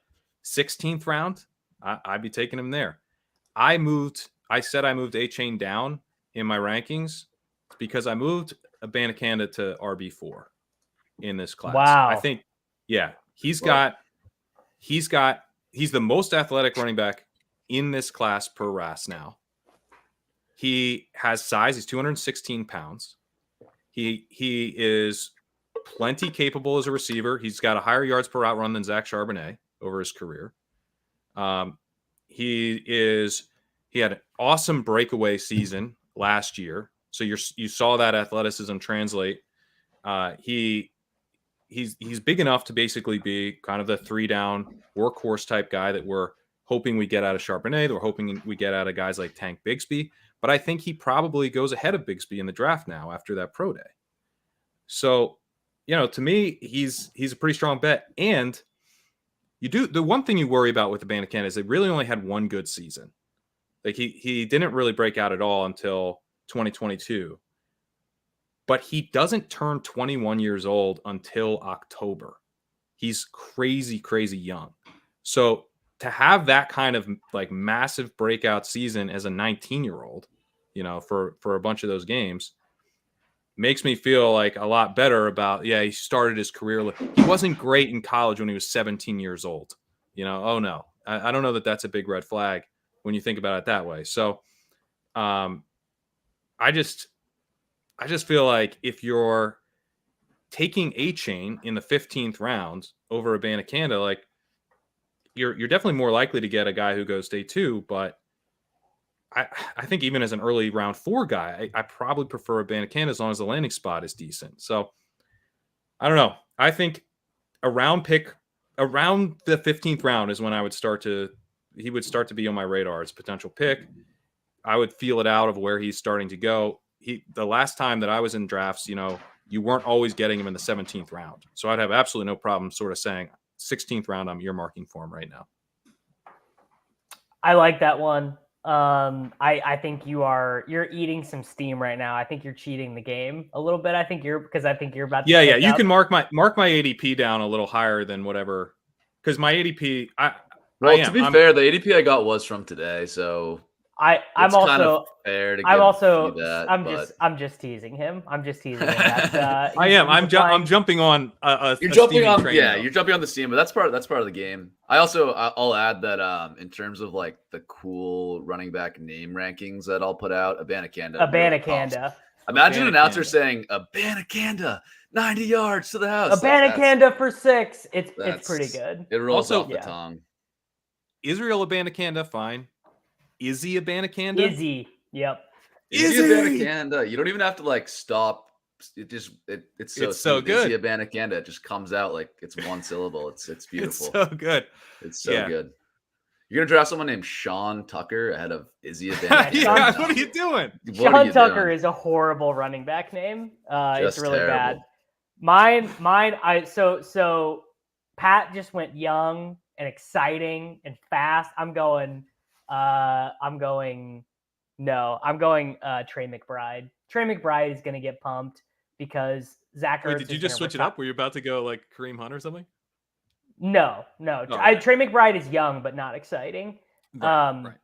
16th round. I'd be taking him there. I said I moved Achane down in my rankings because I moved Abanikanda to RB4 in this class. Wow. I think, he's the most athletic running back in this class per RAS now. He has size. He's 216 pounds. He is plenty capable as a receiver. He's got a higher yards per route run than Zach Charbonnet over his career. He had an awesome breakaway season last year. So you saw that athleticism translate. He he's big enough to basically be kind of the 3-down workhorse type guy that we're hoping we get out of Charbonnet. We're hoping we get out of guys like Tank Bigsby. But I think he probably goes ahead of Bigsby in the draft now after that pro day. So, to me, he's a pretty strong bet. And the one thing you worry about with Abanikanda is they really only had one good season. Like he didn't really break out at all until 2022. But he doesn't turn 21 years old until October. He's crazy, crazy young. So to have that kind of like massive breakout season as a 19-year-old, for a bunch of those games makes me feel like a lot better about, he started his career. He wasn't great in college when he was 17 years old. Oh no, I don't know that that's a big red flag when you think about it that way. So I just feel like if you're taking Achane in the 15th round over Abanikanda, like you're definitely more likely to get a guy who goes day 2. But I think even as an early round 4 guy, I probably prefer Abanikanda as long as the landing spot is decent. So I don't know. I think around the 15th round is when he would start to be on my radar as a potential pick. I would feel it out of where he's starting to go. The last time that I was in drafts, you weren't always getting him in the 17th round. So I'd have absolutely no problem sort of saying 16th round, I'm earmarking for him right now. I like that one. I think you're eating some steam right now. I think you're cheating the game a little bit. I think you're about to. Yeah. You can mark my ADP down a little higher than whatever. Because my ADP, to be fair, the ADP I got was from today, so I'm also kind of fair to I'm just teasing him. I'm just teasing him. I am. I'm jumping on you're jumping on train you're jumping on the steam, but that's part of the game. I'll add that in terms of like the cool running back name rankings that I'll put out, Abanikanda. Imagine an announcer saying Abanikanda 90 yards to the house. Abanikanda for 6. It's pretty good. It rolls off the tongue. Israel Abanikanda, fine. Izzy Abanikanda? Izzy. Yep. Izzy Abanikanda. You don't even have to like stop. It's so good. Izzy Abanikanda. It just comes out like it's one syllable. It's beautiful. It's so good. It's so good. You're gonna draft someone named Sean Tucker ahead of Izzy Abanikanda. What are you doing? Sean Tucker is a horrible running back name. It's really bad. Mine. So Pat just went young and exciting and fast. I'm going Trey McBride. Trey McBride is going to get pumped because Zach Ertz. Did you just switch it up? Were you about to go like Kareem Hunt or something? No. Trey McBride is young but not exciting. Right.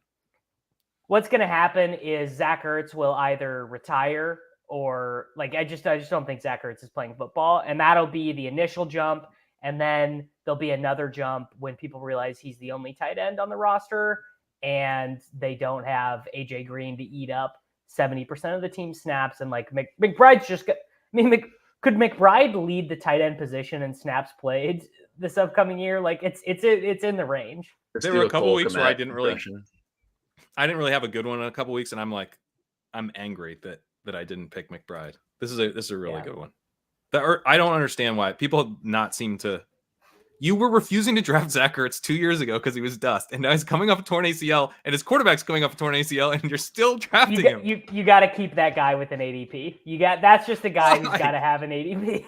What's going to happen is Zach Ertz will either retire or like I just don't think Zach Ertz is playing football, and that'll be the initial jump, and then there'll be another jump when people realize he's the only tight end on the roster. And they don't have AJ Green to eat up 70% of the team snaps. And like McBride's just got, could McBride lead the tight end position in snaps played this upcoming year? Like it's in the range. There were a couple weeks where I didn't really have a good one in a couple weeks. And I'm angry that I didn't pick McBride. This is a really good one. I don't understand why people not seem to. You were refusing to draft Zach Ertz 2 years ago because he was dust, and now he's coming off a torn ACL, and his quarterback's coming off a torn ACL, and you're still drafting him. You got to keep that guy with an ADP. That's just a guy who's got to have an ADP.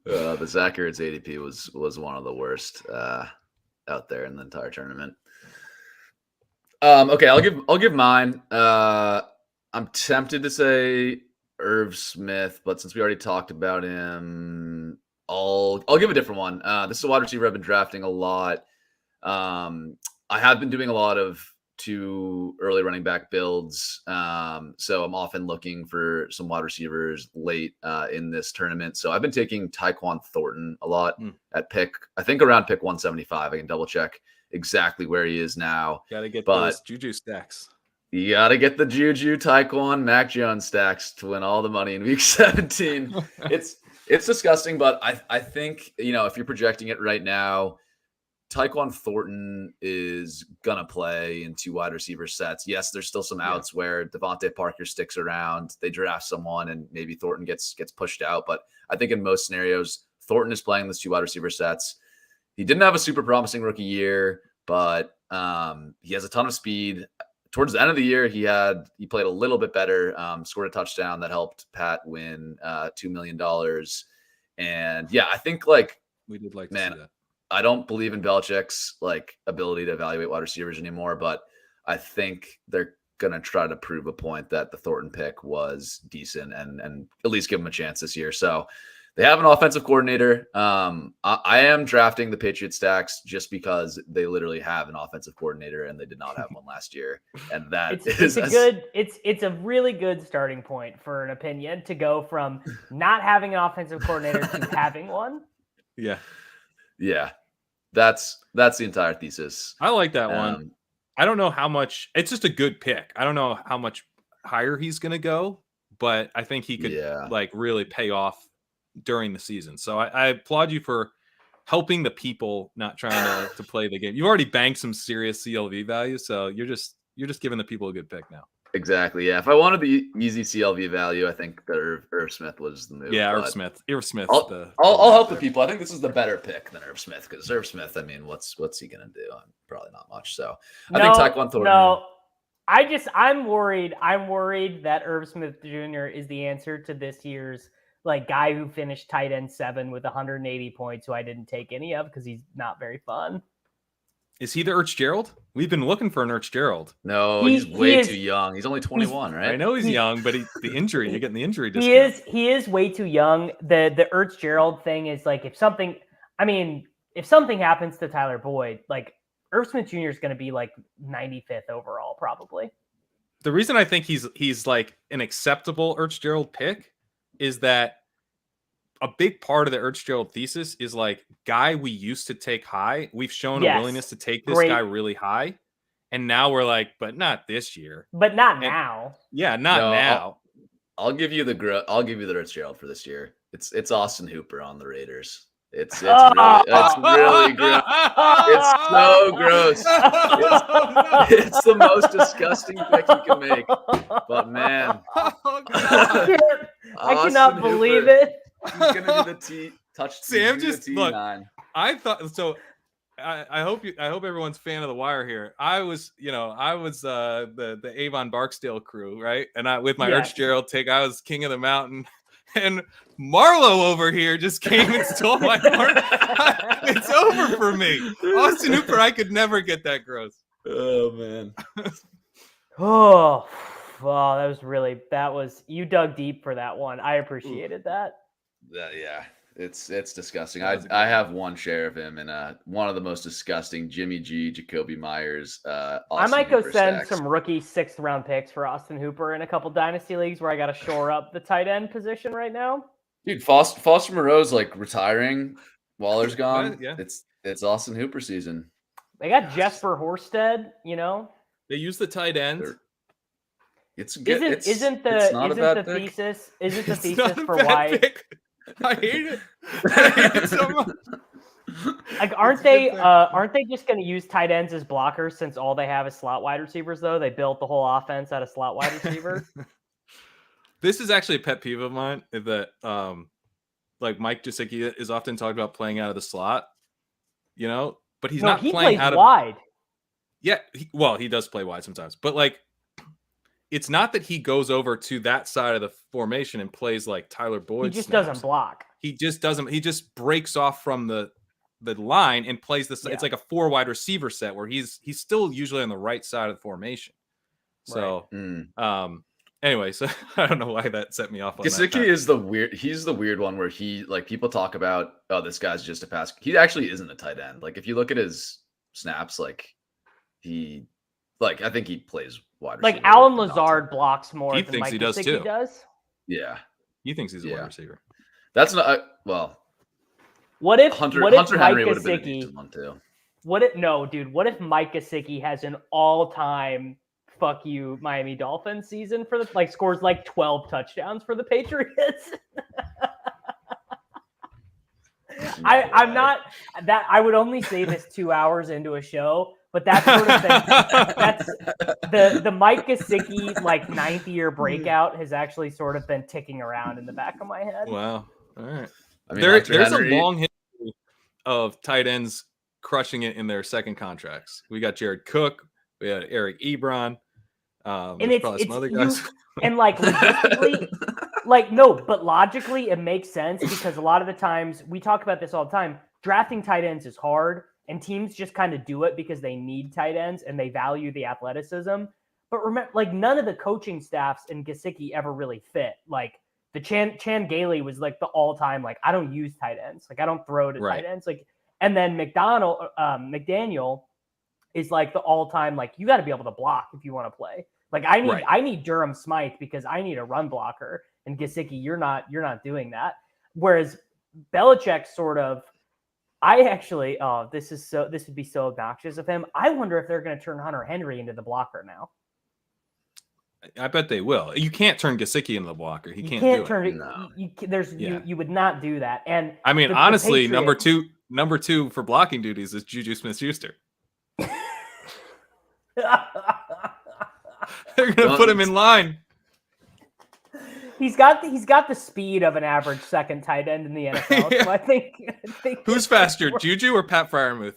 The Zach Ertz ADP was one of the worst out there in the entire tournament. Okay, I'll give mine. I'm tempted to say Irv Smith, but since we already talked about him, I'll give a different one. This is a wide receiver I've been drafting a lot. I have been doing a lot of 2 early running back builds, so I'm often looking for some wide receivers late in this tournament. So I've been taking Tyquan Thornton a lot at I think around pick 175. I can double check exactly where he is now. Got to get those Juju stacks. You got to get the Juju, Tyquan, Mac Jones stacks to win all the money in week 17. It's disgusting, but I think, if you're projecting it right now, Tyquan Thornton is gonna play in 2 wide receiver sets. Yes, there's still some outs where Devontae Parker sticks around. They draft someone, and maybe Thornton gets pushed out. But I think in most scenarios, Thornton is playing those 2 wide receiver sets. He didn't have a super promising rookie year, but he has a ton of speed. Towards the end of the year, he played a little bit better. Scored a touchdown that helped Pat win $2 million. And yeah, I think like we did like to man. see that. I don't believe in Belichick's like ability to evaluate wide receivers anymore, but I think they're gonna try to prove a point that the Thornton pick was decent and at least give him a chance this year. So they have an offensive coordinator. I am drafting the Patriots stacks just because they literally have an offensive coordinator and they did not have one last year. And that it's a really good starting point for an opinion to go from not having an offensive coordinator to having one. Yeah. Yeah, that's the entire thesis. I like that one. I don't know how much. It's just a good pick. I don't know how much higher he's going to go, but I think he could like really pay off during the season. So I applaud you for helping the people, not trying to play the game. You've already banked some serious CLV value, so you're just giving the people a good pick now. Exactly. Yeah. If I wanted the easy CLV value, I think that Irv Smith was the move. Yeah, Irv Smith. I'll help the people. I think this is the better pick than Irv Smith because Irv Smith, I mean, what's he gonna do? Probably not much. So I think Tyquan Thornton. No, I'm worried. I'm worried that Irv Smith Jr. is the answer to this year's like guy who finished tight end 7 with 180 points, who I didn't take any of because he's not very fun. Is he the Ertz-gerald? We've been looking for an Ertz-gerald. No, he's way too young. He's only 21, right? I know he's young, but the injury, you're getting the injury discount. He is way too young. The Ertz-gerald thing is like if something happens to Tyler Boyd, like Irv Smith Jr. is going to be like 95th overall probably. The reason I think he's like an acceptable Ertz-gerald pick is that a big part of the Ertz-gerald thesis is like guy we used to take high. We've shown a willingness to take this guy really high. And now we're like, but not this year. But not now. Yeah, now. I'll give you the Ertz-gerald for this year. It's Austin Hooper on the Raiders. It's really gross. It's so gross. It's the most disgusting pick you can make. But man, I cannot believe it. He's gonna do the touch. Sam just look. I thought so. I hope everyone's fan of The Wire here. I was the Avon Barksdale crew, right? And I with my Ertz-gerald take, I was king of the mountain. And Marlo over here just came and stole my heart. It's over for me. Austin Hooper, I could never get that gross. Oh man. Oh, wow, that was you dug deep for that one. I appreciated that. Yeah, it's disgusting. I have one share of him in one of the most disgusting Jimmy G, Jacoby Myers. I might go send some rookie 6th round picks for Austin Hooper in a couple dynasty leagues where I got to shore up the tight end position right now. Dude, Foster Moreau's like retiring. Waller's gone. Yeah. It's Austin Hooper season. They got Jesper Horsted. They use the tight end. It's good. Isn't the thesis for why? Pick. I hate it so much. Like, aren't they just going to use tight ends as blockers since all they have is slot wide receivers? Though they built the whole offense out of slot wide receiver. This is actually a pet peeve of mine that like Mike Gesicki is often talked about playing out of the slot, but he's not playing out of wide. Yeah, he does play wide sometimes, but like. It's not that he goes over to that side of the formation and plays like Tyler Boyd. He just doesn't block. He just breaks off from the line and plays this. Yeah. It's like a 4 wide receiver set where he's still usually on the right side of the formation. So, anyway, so I don't know why that set me off on Gesicki is he's the weird one where he like people talk about, oh, this guy's just a pass. He actually isn't a tight end. Like if you look at his snaps, I think he plays wide receiver. Like Alan Lazard blocks more he than thinks Mike he does Gesicki too. does. Yeah. He thinks he's a wide receiver. That's not What if Hunter Mike Henry would have been a Gesicki? decent one too. What if Mike Gesicki has an all-time fuck you Miami Dolphins season for scores like 12 touchdowns for the Patriots? I'm not that I would only say this 2 hours into a show, but that's sort of that's the Mike Gesicki like 9th year breakout has actually sort of been ticking around in the back of my head. Wow. All right. I mean, There's Henry, a long history of tight ends crushing it in their second contracts. We got Jared Cook, we had Eric Ebron, and there's probably some other guys. And like logistically, like no, but logically it makes sense because a lot of the times we talk about this all the time. Drafting tight ends is hard, and teams just kind of do it because they need tight ends and they value the athleticism. But remember, like none of the coaching staffs in Gesicki ever really fit. Like the Chan Gailey was like the all-time, like I don't use tight ends, like I don't throw to tight ends, like. And then McDaniel is like the all-time, like you got to be able to block if you want to play. Like I need Durham Smythe because I need a run blocker, and Gesicki, you're not doing that. Whereas Belichick sort of, this would be so obnoxious of him. I wonder if they're going to turn Hunter Henry into the blocker now. I bet they will. You can't turn Gesicki into the blocker. He can't turn it. No. You would not do that. And I mean, honestly, number two for blocking duties is Juju Smith-Schuster. They're gonna put him in line. He's got the speed of an average second tight end in the NFL. Yeah. So I think who's faster, Juju or Pat Freiermuth?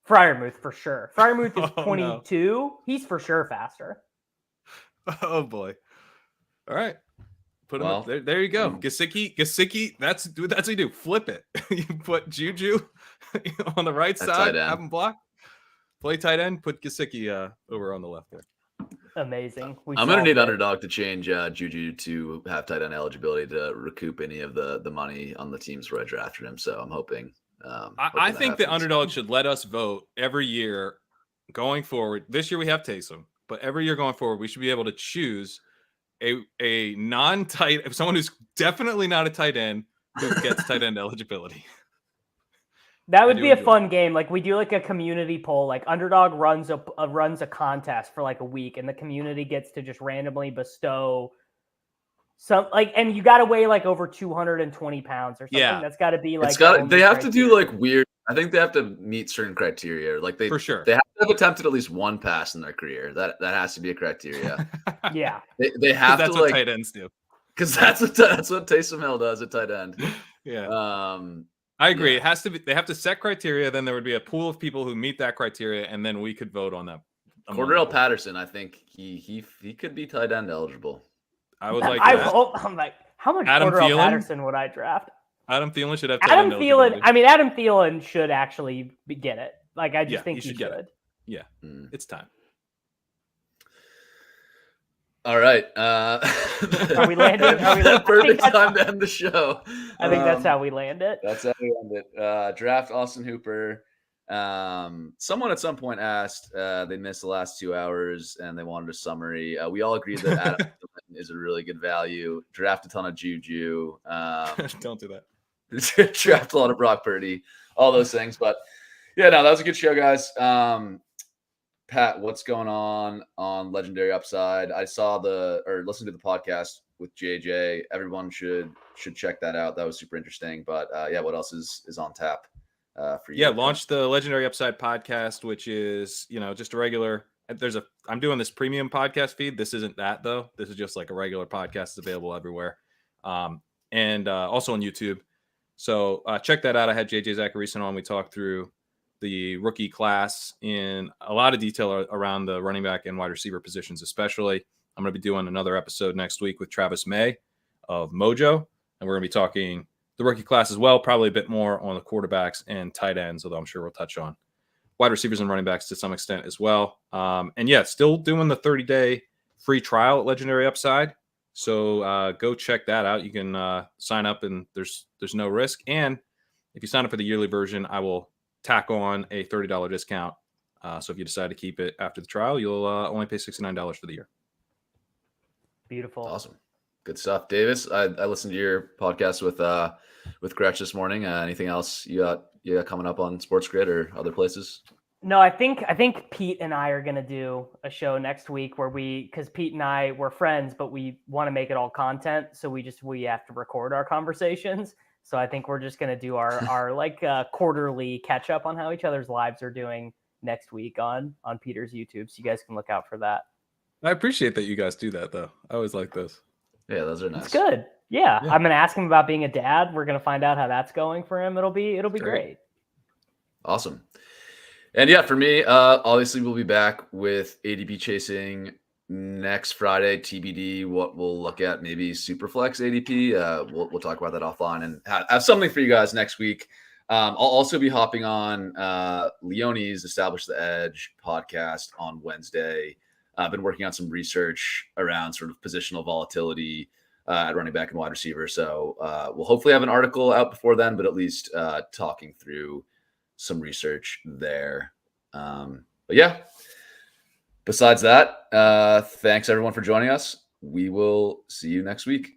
Freiermuth for sure. Freiermuth is 22. No. He's for sure faster. Oh boy! All right, put him up there. There you go. Gesicki. That's what you do. Flip it. You put Juju on the right side. Have him block. Play tight end. Put Gesicki over on the left there. Amazing. I'm going to need Underdog to change Juju to have tight end eligibility to recoup any of the money on the teams where I drafted him. So I'm hoping. I think the Underdog should let us vote every year going forward. This year we have Taysom. But every year going forward, we should be able to choose a non-tight, someone who's definitely not a tight end who gets tight end eligibility. That would be a fun game. Like we do like a community poll. Like Underdog runs a contest for like a week, and the community gets to just randomly bestow some and you got to weigh like over 220 pounds or something. Yeah. That's got to be like they have to do like weird. I think they have to meet certain criteria. Like they have to have attempted at least one pass in their career. That has to be a criteria. Yeah, they have to. That's what tight ends do. Because that's what Taysom Hill does at tight end. Yeah, I agree. Yeah. It has to be. They have to set criteria. Then there would be a pool of people who meet that criteria, and then we could vote on that. Cordell Patterson, I think he could be tight end eligible. I would like. I'm like, how much Cordell Patterson would I draft? Adam Thielen should have Adam Thielen should actually get it. Like I just think he should. Get it. Yeah, It's time. All right. Are we landing? Perfect time to end the show. I think that's how we land it. That's how we end it. Draft Austin Hooper. Someone at some point asked, they missed the last 2 hours and they wanted a summary. We all agreed that Adam is a really good value. Draft a ton of Juju. Don't do that. Draft a lot of Brock Purdy, all those things. But yeah, no, that was a good show, guys. Pat, what's going on Legendary Upside? I saw listened to the podcast with JJ. Everyone should check that out. That was super interesting. But yeah, what else is on tap for you? Yeah, launched the Legendary Upside podcast, which is just a regular. I'm doing this premium podcast feed. This isn't that though. This is just like a regular podcast. It's available everywhere, and also on YouTube. So check that out. I had JJ Zacharyson on. We talked through the rookie class in a lot of detail around the running back and wide receiver positions, especially. I'm going to be doing another episode next week with Travis May of Mojo, and we're going to be talking the rookie class as well, probably a bit more on the quarterbacks and tight ends, although I'm sure we'll touch on wide receivers and running backs to some extent as well. And yeah, still doing the 30-day free trial at Legendary Upside. So go check that out. You can sign up and there's no risk. And if you sign up for the yearly version, I will tack on a $30 discount. So if you decide to keep it after the trial, you'll only pay $69 for the year. Beautiful. Awesome. Good stuff. Davis, I listened to your podcast with Gretch this morning. Anything else you got coming up on Sports Grid or other places? No, I think Pete and I are going to do a show next week where because Pete and I were friends, but we want to make it all content. So we have to record our conversations. So I think we're just going to do our like quarterly catch up on how each other's lives are doing next week on Peter's YouTube. So you guys can look out for that. I appreciate that you guys do that though. I always like this. Yeah, those are nice. It's good. Yeah. I'm going to ask him about being a dad. We're going to find out how that's going for him. It'll be great. Awesome. And yeah, for me, obviously we'll be back with ADP chasing next Friday, TBD. What we'll look at, maybe Superflex ADP. We'll talk about that offline and have something for you guys next week. I'll also be hopping on Leone's Establish the Edge podcast on Wednesday. I've been working on some research around sort of positional volatility at running back and wide receiver. So we'll hopefully have an article out before then, but at least talking through some research there. But yeah, besides that, thanks everyone for joining us. We will see you next week.